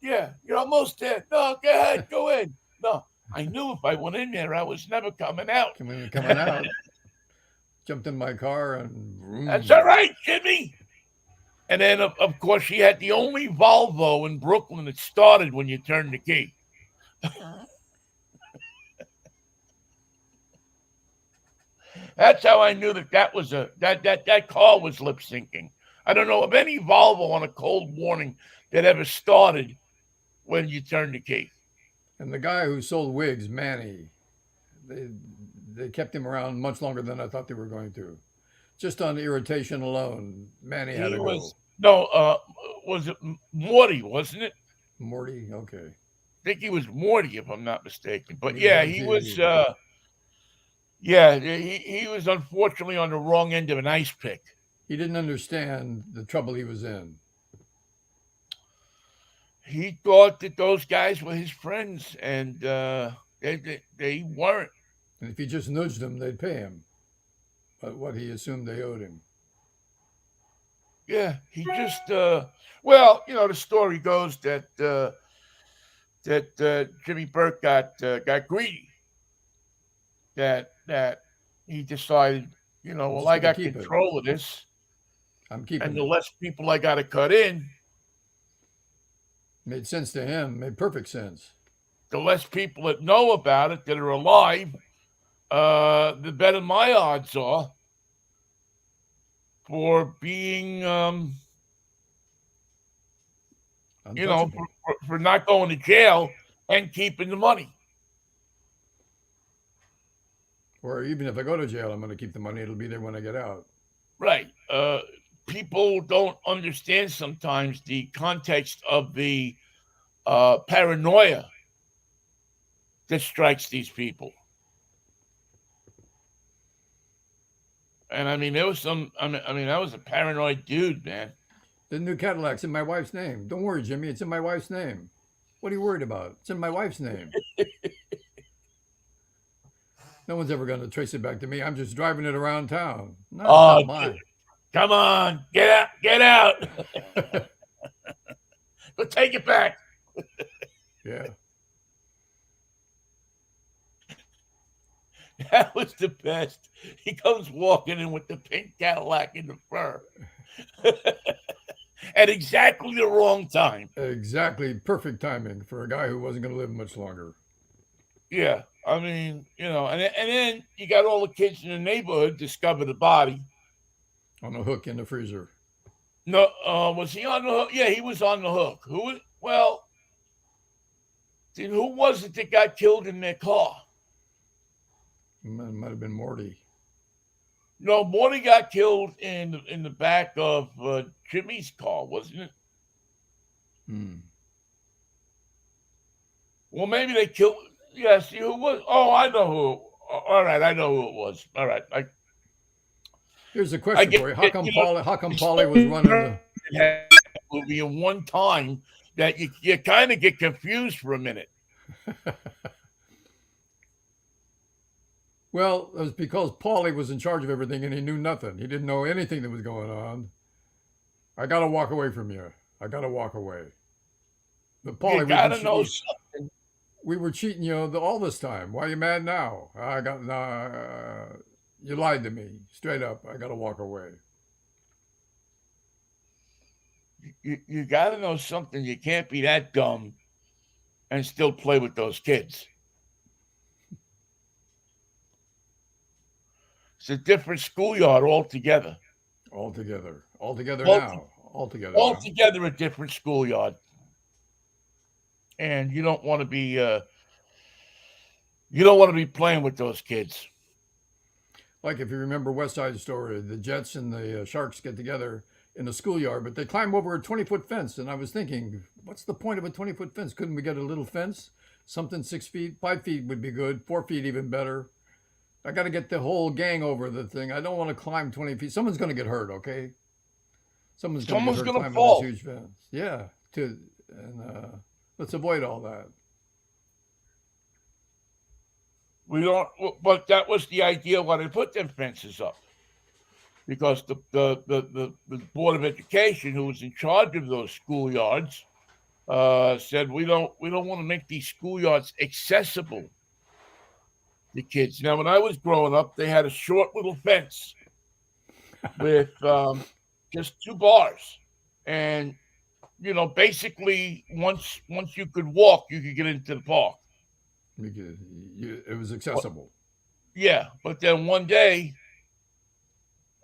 yeah, you're almost there. No, go ahead, go in. No, I knew if I went in there, I was never coming out. Coming out. Jumped in my car and That's all vroom. right, Jimmy. And then, of course, she had the only Volvo in Brooklyn that started when you turned the key. That's how I knew that was that car was lip syncing. I don't know of any Volvo on a cold morning that ever started when you turned the key. And the guy who sold wigs, Manny, they they kept him around much longer than I thought they were going to. Just on irritation alone, Manny had He to was go. no, was it Morty? Wasn't it? Morty, okay. I think he was Morty, if I'm not mistaken. But Maybe yeah, that was he was. the Yeah, he was unfortunately on the wrong end of an ice pick. he didn't understand the trouble he was in. He thought that those guys were his friends, and they weren't. And if he just nudged them, they'd pay him. But what he assumed they owed him. Yeah, he just. Well, the story goes that Jimmy Burke got greedy. That he decided, I'm well, just I gonna got keep it. control of this, I'm and keeping the it. less people I got to cut in, Made sense to him, made perfect sense. the less people that know about it that are alive, the better my odds are for being, Untouchable. for not going to jail and keeping the money. Or even if I go to jail, I'm going to keep the money. It'll be there when I get out. Right. People don't understand sometimes the context of the paranoia that strikes these people. And I mean, there was some. I mean, that was a paranoid dude, man. The new Cadillac's in my wife's name. Don't worry, Jimmy. It's in my wife's name. What are you worried about? It's in my wife's name. No one's ever going to trace it back to me. I'm just driving it around town. No, it's Oh, not mine. come on, get out, but take it back. Yeah. That was the best. He comes walking in with the pink Cadillac in the fur at exactly the wrong time. Exactly perfect timing for a guy who wasn't going to live much longer. Yeah, I mean, and then you got all the kids in the neighborhood discover the body. On a hook in the freezer. No, was he on the hook? Yeah, he was on the hook. Who was? Well, then who was it that got killed in their car? Might have been Morty. No, Morty got killed in the back of Jimmy's car, wasn't it? Hmm. Well, maybe they killed. Yeah, see who was? Oh, I know who. All right, I know who it was. All right, Here's a I question get for you. it. How come It's Polly so was running the movie in one time that you kind of get confused for a minute. Well, it was because Paulie was in charge of everything and he knew nothing. He didn't know anything that was going on. I got to walk away from you. I got to walk away. But You Paulie, got to know something. we were cheating you all this time. Why are you mad now? I got you lied to me straight up. I got to walk away. You got to know something. You can't be that dumb and still play with those kids. It's a different schoolyard altogether. Altogether Altogether now, altogether now. altogether a different schoolyard, and you don't want to be playing with those kids. Like if you remember West Side Story, the Jets and the Sharks get together in the schoolyard, but they climb over a 20-foot fence. And I was thinking, what's the point of a 20-foot fence? Couldn't we get a little fence? Something 6 feet, 5 feet would be good, 4 feet even better. I got to get the whole gang over the thing. I don't want to climb 20 feet. Someone's going to get hurt, okay? Someone's going to get Someone's hurt gonna climbing this fall. huge fence. Yeah, let's avoid all that. We don't, but that was the idea why they put them fences up, because the board of education, who was in charge of those schoolyards, said we don't want to make these schoolyards accessible to kids. Now, when I was growing up, they had a short little fence with just two bars, and basically once you could walk, you could get into the park. It was But, accessible. yeah, but then one day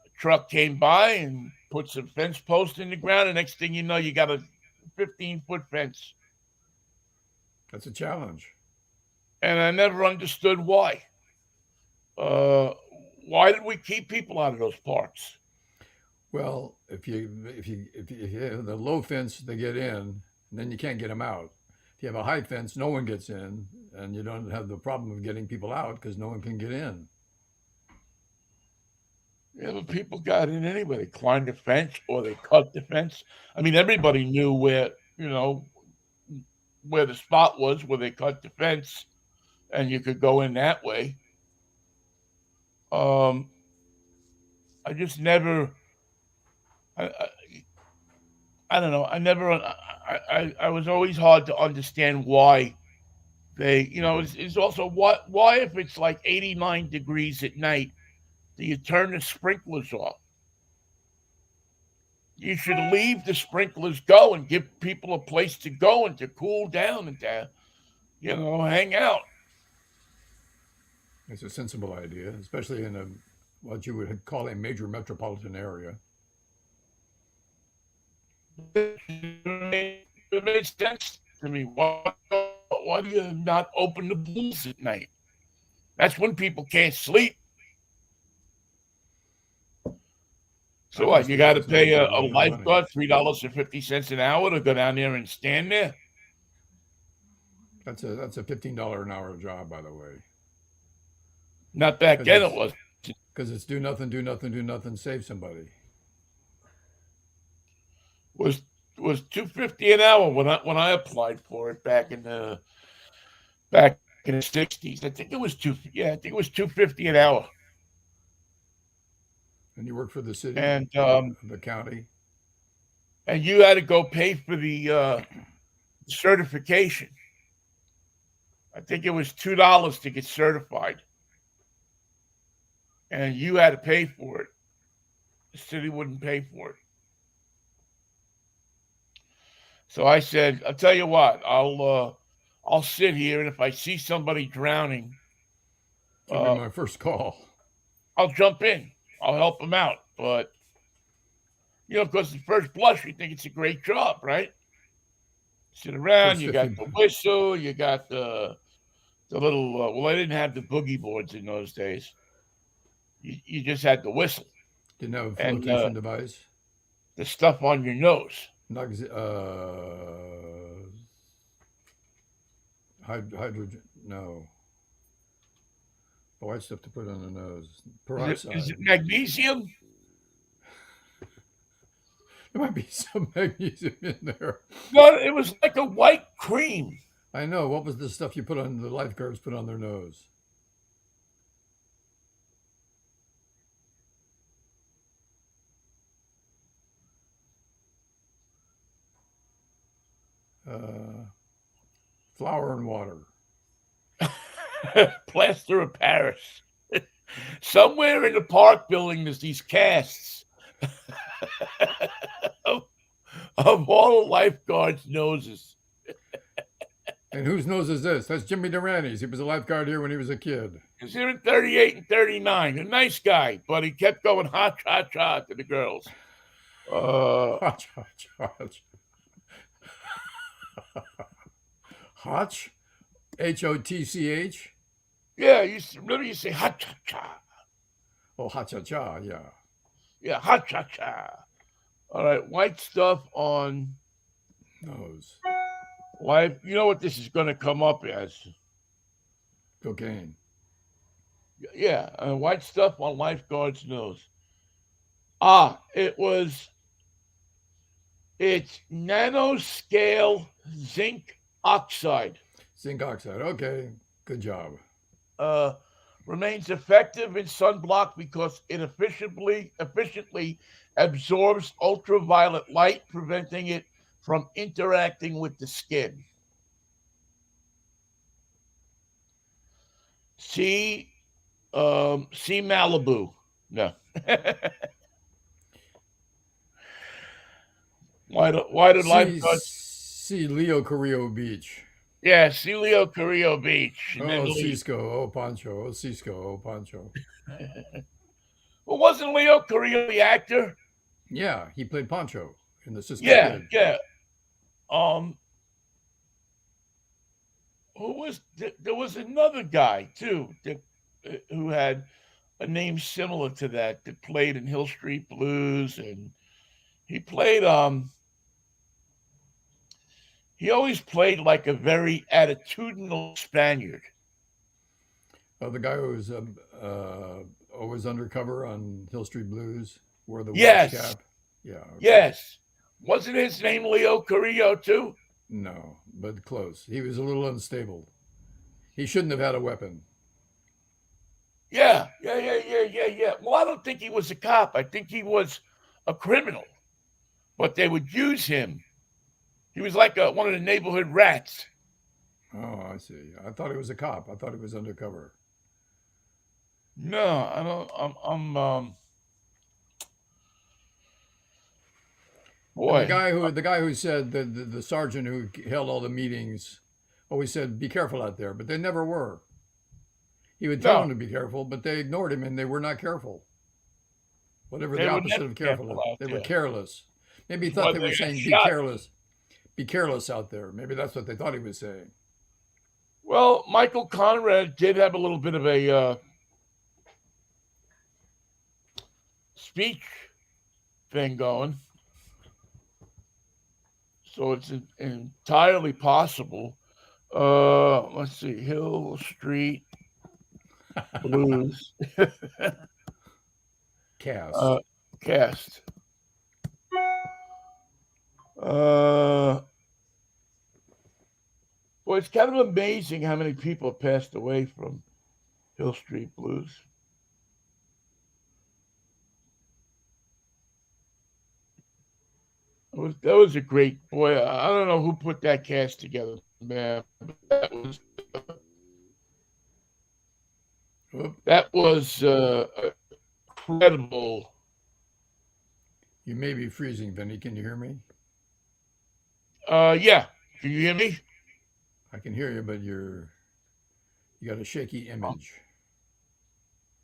a truck came by and put some fence posts in the ground, and next thing you know, you got a 15-foot fence. That's a challenge. And I never understood why. Uh, why did we keep people out of those parks? Well, if you have the low fence, they get in, and then you can't get them out. If you have a high fence, no one gets in, and you don't have the problem of getting people out because no one can get in. Yeah, but people got in anyway. They climbed the fence or they cut the fence. I mean, everybody knew where the spot was where they cut the fence, and you could go in that way. Um, I just never. I, I don't know. I never. I was always hard to understand why they. It's also why if it's like 89 degrees at night, do you turn the sprinklers off? You should leave the sprinklers go and give people a place to go and to cool down and to hang out. It's a sensible idea, especially in what you would call a major metropolitan area. It made sense to me. Why do you not open the pools at night? That's when people can't sleep. So what? You Obviously, got to that's not pay a a lot of money. lifeguard $3.50 an hour to go down there and stand there. That's a $15 an hour job, by the way, Not back because then. It it's was because it's do nothing, do nothing, do nothing, save somebody. was was $2.50 an hour when I applied for it back in the '60s. I think it was two. Yeah, I think it was $2.50 an hour. And you work for the city, And the county. and you had to go pay for the certification. I think it was $2 to get certified, and you had to pay for it. The city wouldn't pay for it. So I said, "I'll tell you what. I'll sit here, and if I see somebody drowning, That'll be uh, my first call. I'll jump in. I'll help them out." But because at first blush, you think it's a great job, right? Sit around. First You got 50, the whistle. You got the little. Well, I didn't have the boogie boards in those days. You just had the whistle didn't have a and flotation device. the stuff on your nose. Nugs, hydrogen, no. White stuff to put on the nose. Is it Peroxide. magnesium? There might be some magnesium in there. No, it was like a white cream. I know. What was the stuff you put on the lifeguards put on their nose? Uh, flour and water. Plaster of Paris. Somewhere in the park building, there's these casts of, of all the lifeguards' noses. And whose nose is this? That's Jimmy Durani's. He was a lifeguard here when he was a kid. He's here in 38 and 39. A nice guy, but he kept going hot, hot, hot to the girls. Hotch, hotch, hotch. Hotch? Hotch? Yeah, remember you say hot, cha, cha. Oh, ha-cha-cha, yeah. Yeah, hot, cha, cha. All right, white stuff on Nose. life. You know what this is going to come up as? Cocaine. Yeah, white stuff on lifeguard's nose. It's nanoscale zinc oxide. Zinc oxide. Okay, good job. Remains effective in sunblock because it efficiently absorbs ultraviolet light, preventing it from interacting with the skin. See Malibu. No. Why did lifeguards? See Leo Carrillo Beach. Yeah, Celio Carrillo Beach. And then Oh, Lee. Cisco. Oh, Pancho. Oh, Cisco. Oh, Pancho. Well, wasn't Leo Carrillo the actor? Yeah, he played Pancho in the Cisco Yeah, Kid. yeah. There was another guy too who had a name similar to that played in Hill Street Blues, and he played he always played like a very attitudinal Spaniard. Oh, the guy who was always undercover on Hill Street Blues, wore the Yes. watch cap. Yeah. Okay. Yes. Wasn't his name Leo Carrillo too? No, but close. He was a little unstable. He shouldn't have had a weapon. Yeah. Well, I don't think he was a cop. I think he was a criminal. But they would use him. He was like one of the neighborhood rats. Oh, I see. I thought he was a cop. I thought he was undercover. No, I don't. I'm boy. And the guy who said the sergeant who held all the meetings always said, "Be careful out there," but they never were. He would tell No. them to be careful, but they ignored him and they were not careful. Whatever They the were opposite never of careful careful is. out They were there. careless. Maybe he Well, thought they they were got saying, "Be shot. careless. Be careless out there." Maybe that's what they thought he was saying. Well, Michael Conrad did have a little bit of a speech thing going. So it's entirely possible. Let's see, Hill Street Blues Cast. cast. Well, it's kind of amazing how many people have passed away from Hill Street Blues. That was a great boy. I don't know who put that cast together, man. But that was incredible. You may be freezing, Vinnie. Can you hear me? Yeah. Can you hear me? I can hear you, but you got a shaky image.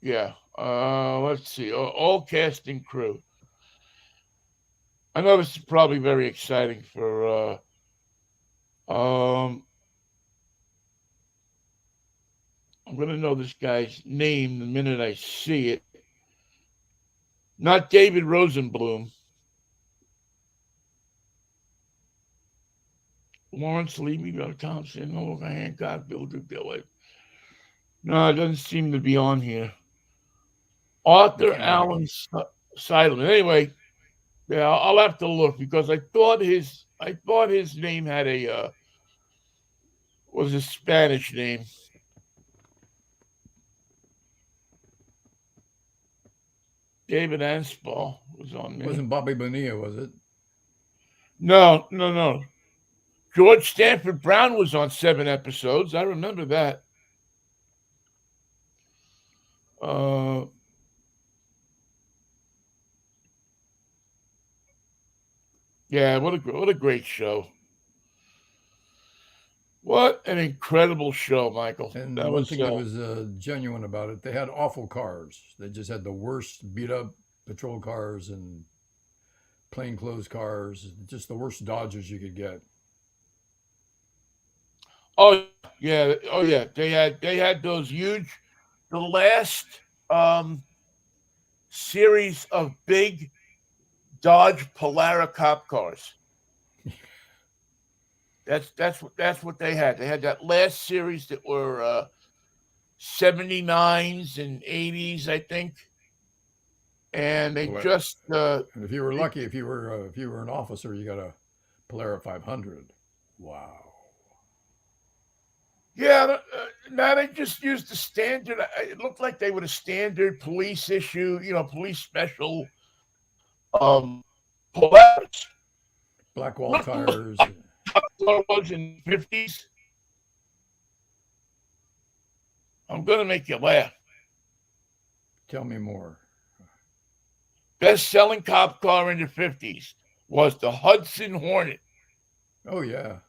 Yeah. Let's see. All cast and crew. I know this is probably very exciting for I'm gonna know this guy's name the minute I see it. Not David Rosenblum. Lawrence Levy, Thompson, Hancock, Bill Dillard. No, it doesn't seem to be on here. Arthur Allen Seidelman. Anyway, yeah, I'll have to look because I thought his name had was a Spanish name. David Anspall was on there. Wasn't Bobby Bonilla, was it? No. George Stanford Brown was on 7 episodes. I remember that. Uh, yeah, what a great show. What an incredible show, Michael. And the That one was thing that was genuine about it, they had awful cars. They just had the worst beat up patrol cars and plainclothes cars, just the worst Dodgers you could get. oh yeah. They had those huge the last um series of big Dodge Polara cop cars. That's what they had. They had that last series that were 79s and 80s, I think, and they Well, just and if you were they, lucky, if you were an officer, you got a Polara 500. Wow. yeah. Now they just used the standard. It looked like they were a standard police issue, police special Polaris. Black wall Look tires. what it was in the 50s. I'm gonna make you laugh. Tell me more. Best selling cop car in the 50s was the Hudson Hornet. Oh yeah.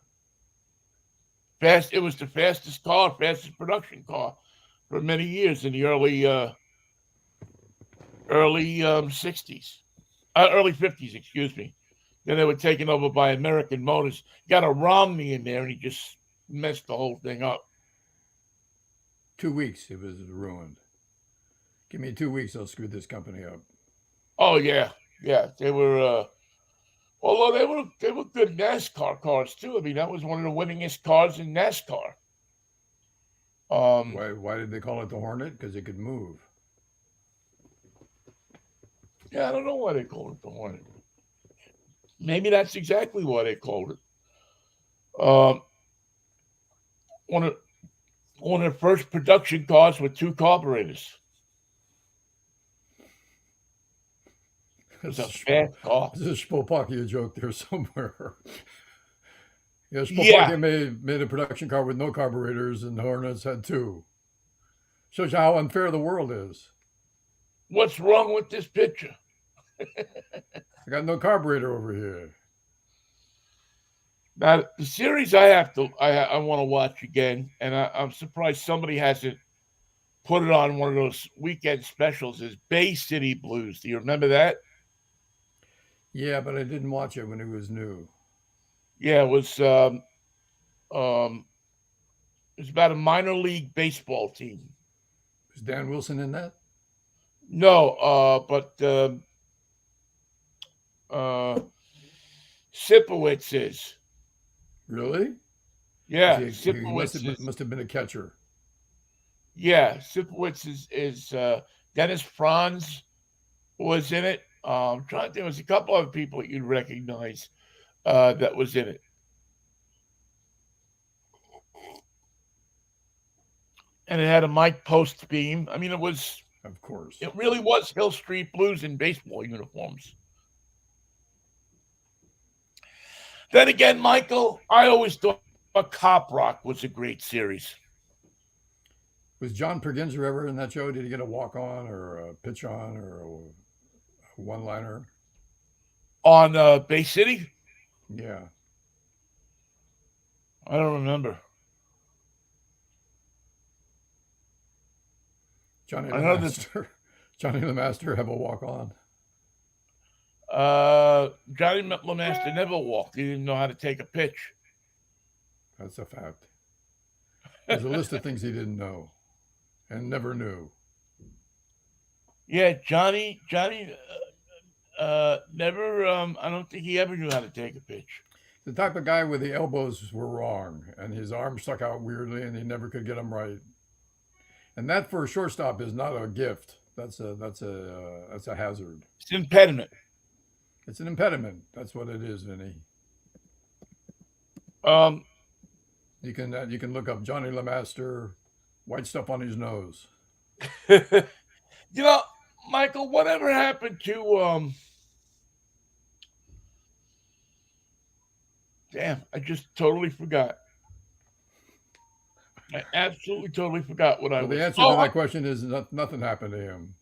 It was the fastest production car for many years in the early 60s, early 50s, excuse me. Then they were taken over by American Motors. Got a Romney in there, and he just messed the whole thing up. 2 weeks it was ruined. Give me 2 weeks, I'll screw this company up. Oh yeah, yeah. They were. Although they were good NASCAR cars too. I mean, that was one of the winningest cars in NASCAR. Um, Why did they call it the Hornet? Because it could move. yeah, I don't know why they called it the Hornet. Maybe that's exactly why they called it. Um, one of one of the first production cars with two carburetors. It was This a is, fast car. this is Spolpakia joke there somewhere. Yeah, Yeah. Spolpakia made a production car with no carburetors, and the Hornets had two. Shows you how unfair the world is. What's wrong with this picture? I got no carburetor over here. Now the series I want to watch again, and I'm surprised somebody hasn't put it on one of those weekend specials. Is Bay City Blues? Do you remember that? Yeah, but I didn't watch it when it was new. Yeah, um it was about a minor league baseball team. Was Dan Wilson in that? No, but uh, Sipowicz is. Really? Yeah, He Sipowicz is. must have been a catcher. Yeah, Sipowicz is. Dennis Franz was in it. I'm trying to think. There was a couple other people you'd recognize that was in it, and it had a Mike Post theme. I mean, Of course. it really was Hill Street Blues in baseball uniforms. Then again, Michael, I always thought Cop Rock was a great series Was John Perginzer ever in that show? Did he get a walk on or a pitch on or a one liner? on Bay City. Yeah. I don't remember. Johnny I know that Lemaster. Johnny Lemaster have a walk on. Johnny LeMaster never walked. He didn't know how to take a pitch. That's a fact. There's a list of things he didn't know and never knew. Yeah, Johnny never. I don't think he ever knew how to take a pitch. The type of guy where the elbows were wrong and his arms stuck out weirdly and he never could get them right. And that for a shortstop is not a gift. That's a hazard. It's an impediment. It's an impediment. That's what it is, Vinny. Um, You can look up Johnny Lemaster, white stuff on his nose. you know, Michael, whatever happened to Damn, I just totally forgot. I absolutely totally forgot what I So the was. answer to Oh, that question is nothing happened to him.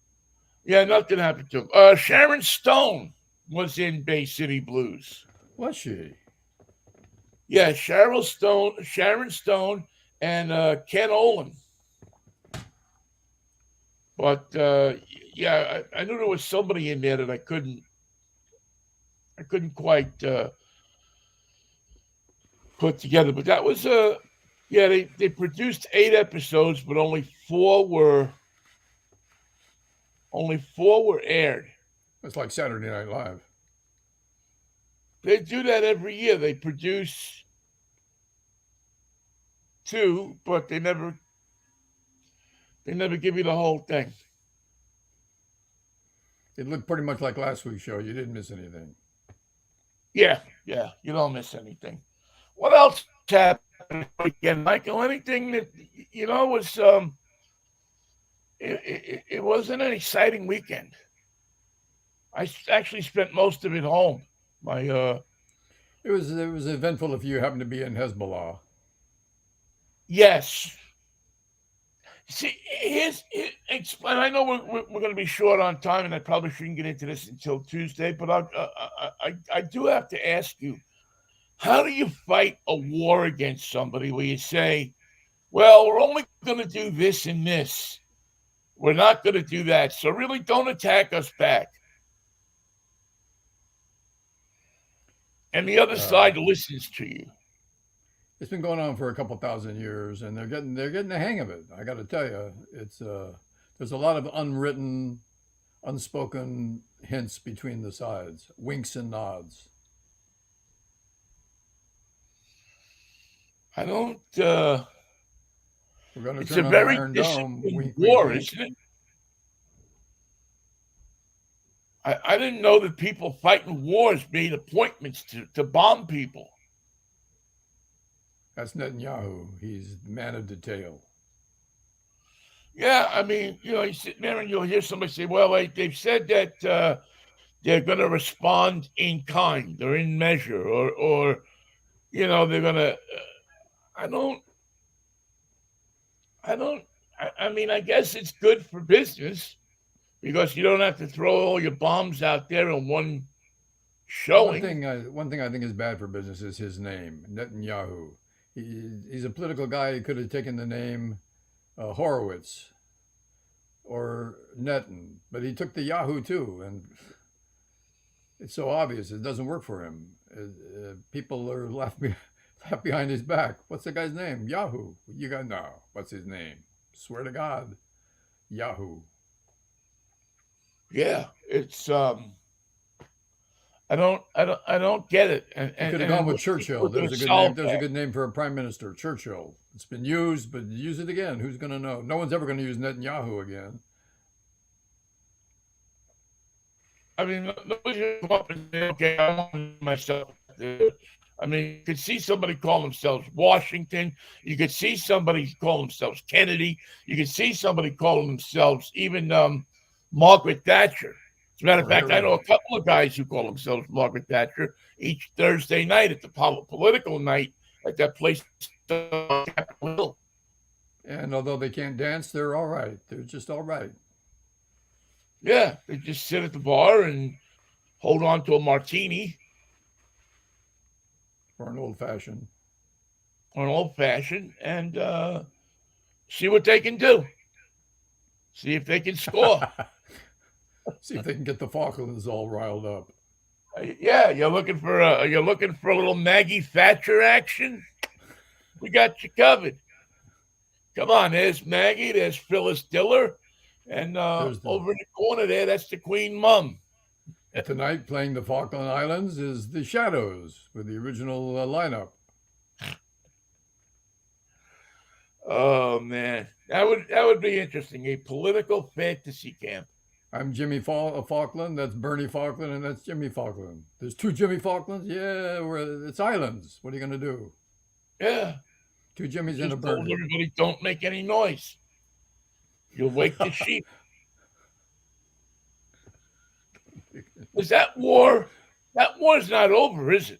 yeah, nothing happened to him. Sharon Stone was in Bay City Blues. Was she? Yeah, Sharon Stone, and Ken Olin. But yeah, I knew there was somebody in there that I couldn't quite put together. But that was yeah, they produced 8 episodes, but only four were aired. It's like Saturday Night Live. They do that every year. They produce two, but they never give you the whole thing. It looked pretty much like last week's show. You didn't miss anything. Yeah, yeah, you don't miss anything. What else happened this weekend, Michael? Anything that was it wasn't an exciting weekend. Actually spent most of it home. My It was eventful if you happened to be in Hezbollah. yes. See, explain. I know we're going to be short on time, and I probably shouldn't get into this until Tuesday. But I do have to ask you, how do you fight a war against somebody where you say, well, we're only going to do this and this. We're not going to do that. So really don't attack us back. And the other Uh, side listens to you. it's been going on for a couple thousand years, and they're getting the hang of it. I got to tell you, it's there's a lot of unwritten, unspoken hints between the sides, winks and nods. I don't We're going to it's a turn on the very Iron Dome. disciplined Wink, wink, war, wink. isn't it? I didn't know that people fighting wars made appointments to bomb people. That's Netanyahu. He's the man of detail. Yeah, I mean, you sit there and you'll hear somebody say, well, they've said that they're going to respond in kind or in measure, or they're going to. I don't, I don't, I mean, I guess it's good for business because you don't have to throw all your bombs out there in one One showing. thing, one thing I think is bad for business is his name, Netanyahu. He's a political guy. He could have taken the name Horowitz or Netin, but he took the Yahoo too, and it's so obvious it doesn't work for him. People are laugh behind his back. What's the guy's name? Yahoo. You got no. What's his name? Swear to God, Yahoo. Yeah, it's I don't get it, You could have and gone it with looks like Churchill. we're going There's to a good name. solve There's a that. good name for a prime minister, Churchill. It's been used, but use it again. Who's going to know? No one's ever going to use Netanyahu again. I mean, nobody's going to come up and say, okay, I want myself. I mean, you could see somebody call themselves Washington. You could see somebody call themselves Kennedy. You could see somebody calling themselves even Margaret Thatcher. As a matter of Or fact, I know Harry. a couple of guys who call themselves Margaret Thatcher each Thursday night at the political night at that place on Capitol Hill. And although they can't dance, they're all right. They're just all right. Yeah, they just sit at the bar and hold on to a martini For an old fashioned. or an old fashioned and see what they can do. See if they can score. See if they can get the Falklands all riled up. Yeah, you're looking for a little Maggie Thatcher action. We got you covered. Come on, there's Maggie, there's Phyllis Diller, and There's the over in the corner there, that's the Queen Mum. Tonight playing the Falkland Islands is the Shadows with the original lineup. Oh man, that would be interesting. A political fantasy camp. I'm Jimmy Falkland. That's Bernie Falkland, and that's Jimmy Falkland. There's two Jimmy Falklands. Yeah, it's islands. What are you gonna do? Yeah, Two Jimmys and a just told Bernie. everybody don't make any noise. You'll wake the sheep. Is that war? That war's not over, is it?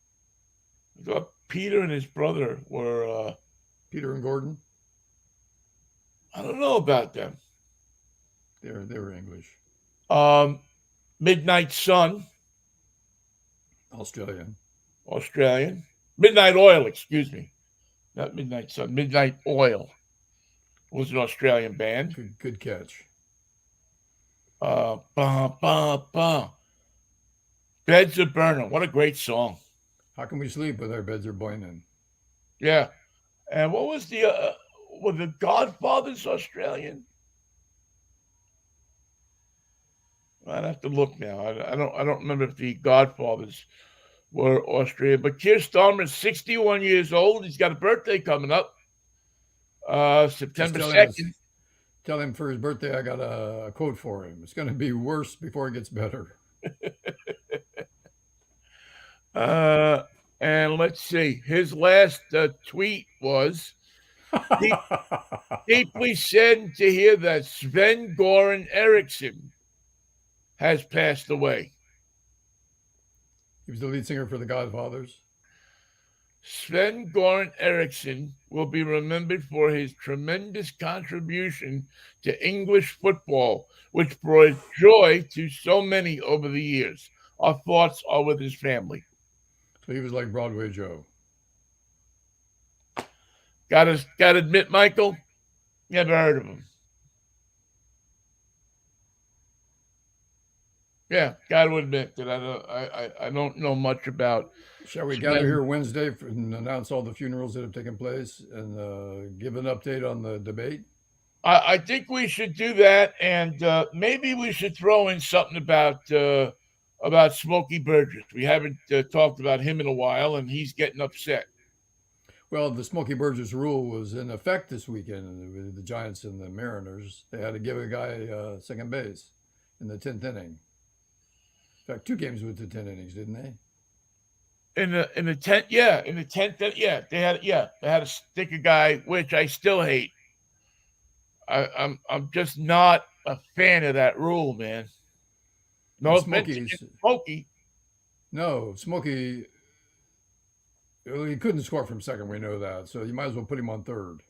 I thought Peter and his brother were. Peter and Gordon, I don't know about them. they were English, Um, Midnight Sun, Australian. Australian. Midnight Oil, excuse me, not Midnight Sun. Midnight Oil was an Australian band. Good catch. Bah, bah, bah. Beds are burning. What a great song. How can we sleep when our beds are boiling? Yeah. And what was were the Godfathers Australian? I'd have to look now. I don't remember if the Godfathers were Australian. But Keir Starmer's 61 years old. He's got a birthday coming up. Just September 2nd. tell him for his birthday I got a quote for him. It's going to be worse before it gets better. And let's see. His last tweet was deeply saddened to hear that Sven Goran Eriksson has passed away. He was the lead singer for the Godfathers. Sven Goran Eriksson will be remembered for his tremendous contribution to English football, which brought joy to so many over the years. Our thoughts are with his family. So he was like Broadway Joe. Gotta admit, Michael, never heard of him. Yeah, gotta admit that I don't know much about. Shall we gather here Wednesday and announce all the funerals that have taken place and give an update on the debate? I think we should do that, and maybe we should throw in something about Smokey Burgess. We haven't talked about him in a while, and he's getting upset. Well, the Smokey Burgess rule was in effect this weekend with the Giants and the Mariners. They had to give a guy second base in the 10th inning. In fact, 2 games with the 10 innings, didn't they? In the 10th, yeah, in the 10th, yeah, they had to stick a guy, which I still hate. I'm just not a fan of that rule, man. No offense against Smokey. No, Smokey. Well, he couldn't score from second. We know that, so you might as well put him on third.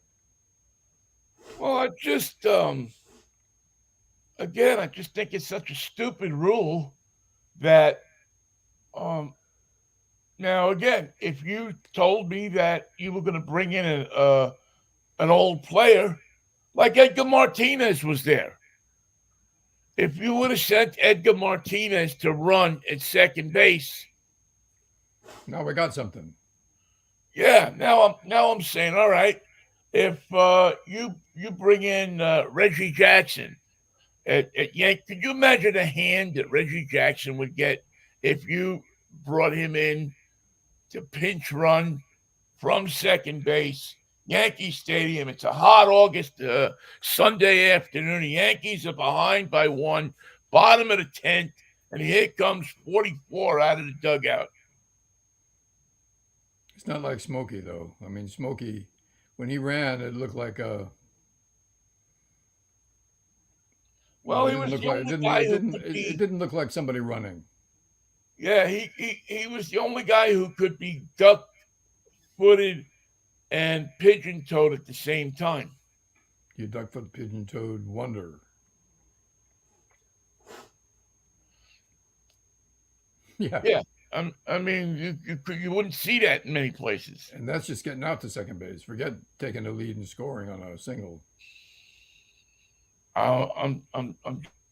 Well, I just again, I just think it's such a stupid rule that now again, if you told me that you were going to bring in an old player like Edgar Martinez was there, if you would have sent Edgar Martinez to run at second base, now we got something. Yeah, now I'm saying, all right, if you bring in Reggie Jackson at Yankee, could you imagine the hand that Reggie Jackson would get if you brought him in to pinch run from second base, Yankee Stadium? It's a hot August Sunday afternoon. The Yankees are behind by 1, bottom of the 10th, and here comes 44 out of the dugout. It's not like Smokey, though. I mean, Smokey, when he ran, it looked like a. Well, he was the only guy who could be. It didn't look like somebody running. Yeah, he was the only guy who could be duck-footed and pigeon-toed at the same time. You duck-foot, pigeon-toed wonder. Yeah. Yeah. I mean, you wouldn't see that in many places. And that's just getting out to second base. Forget taking the lead and scoring on a single. I'm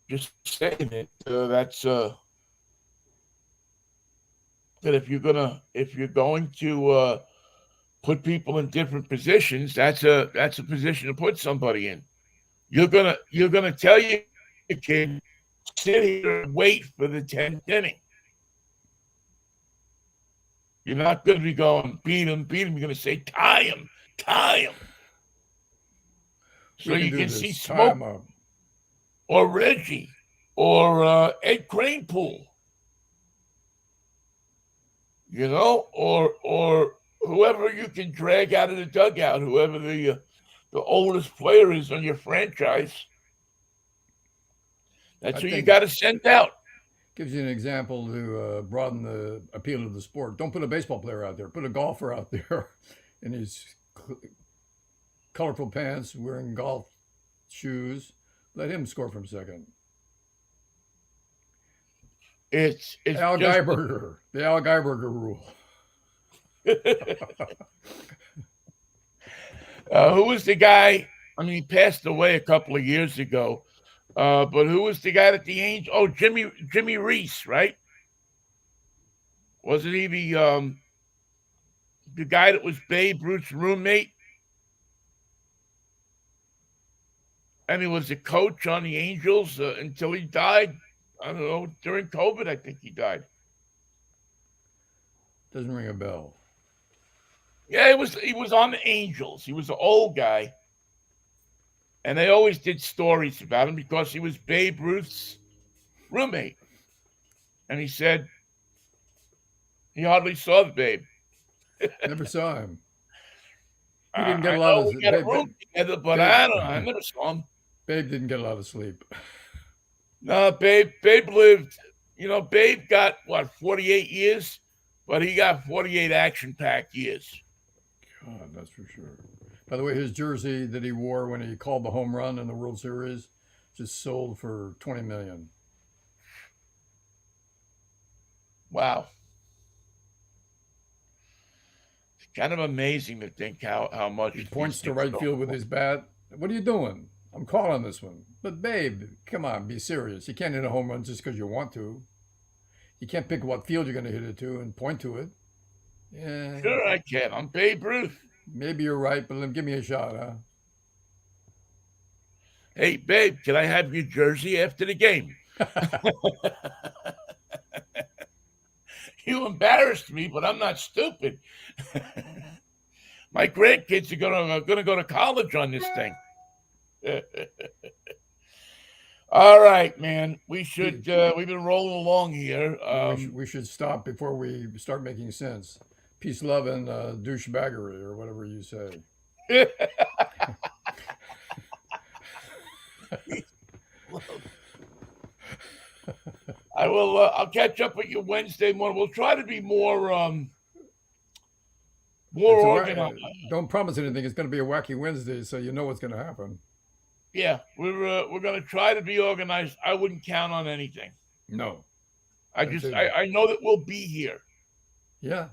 just saying it. That's that if you're going to put people in different positions, that's a position to put somebody in. You're gonna tell your kid, sit here and wait for the 10th inning. You're not going to be going, beat him. You're going to say, tie him. So you can see Smoke or Reggie or Ed Kranepool, or whoever you can drag out of the dugout, whoever the oldest player is on your franchise. That's who you got to send out. Gives you an example to broaden the appeal of the sport. Don't put a baseball player out there. Put a golfer out there in his colorful pants, wearing golf shoes. Let him score from second. It's Al just Geiberger, the Al Geiberger rule. who was the guy? I mean, he passed away a couple of years ago. But who was the guy that the Angels? Oh, Jimmy Reese, right? Wasn't he the guy that was Babe Ruth's roommate? And he was a coach on the Angels until he died. I don't know, during COVID, I think he died. Doesn't ring a bell. Yeah, he was on the Angels. He was an old guy. And they always did stories about him because he was Babe Ruth's roommate. And he said he hardly saw the Babe. Never saw him. He didn't I get a lot know of we got a room together, but Babe, I don't know. I never saw him. Babe didn't get a lot of sleep. No, Babe lived, Babe got, 48 years? But he got 48 action-packed years. God, that's for sure. By the way, his jersey that he wore when he called the home run in the World Series just sold for $20 million. Wow. It's kind of amazing to think how much He points to right field with his bat. What are you doing? I'm calling this one. But Babe, come on, be serious. You can't hit a home run just because you want to. You can't pick what field you're going to hit it to and point to it. Yeah. Sure, I can. I'm Babe Ruth. Maybe you're right, but give me a shot, huh? Hey, Babe, can I have your jersey after the game? You embarrassed me, but I'm not stupid. My grandkids are gonna go to college on this thing. All right, man. We should. We've been rolling along here. We should stop before we start making sense. Peace, love, and douchebaggery, or whatever you say. I will. I'll catch up with you Wednesday morning. We'll try to be more organized. Don't promise anything. It's going to be a wacky Wednesday, so you know what's going to happen. Yeah, we're going to try to be organized. I wouldn't count on anything. No, I know that we'll be here. Yeah,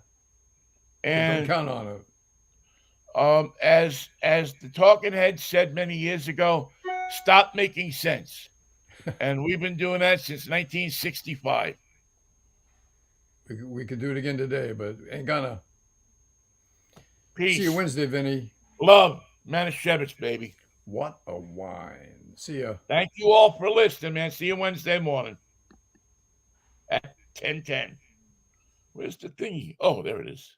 and don't count on it. As the talking head said many years ago, stop making sense. And we've been doing that since 1965. We could do it again today, but ain't gonna. Peace. See you Wednesday, Vinnie. Love. Manischewitz, baby. What a wine. See ya. Thank you all for listening, man. See you Wednesday morning at 10:10. Where's the thingy? Oh, there it is.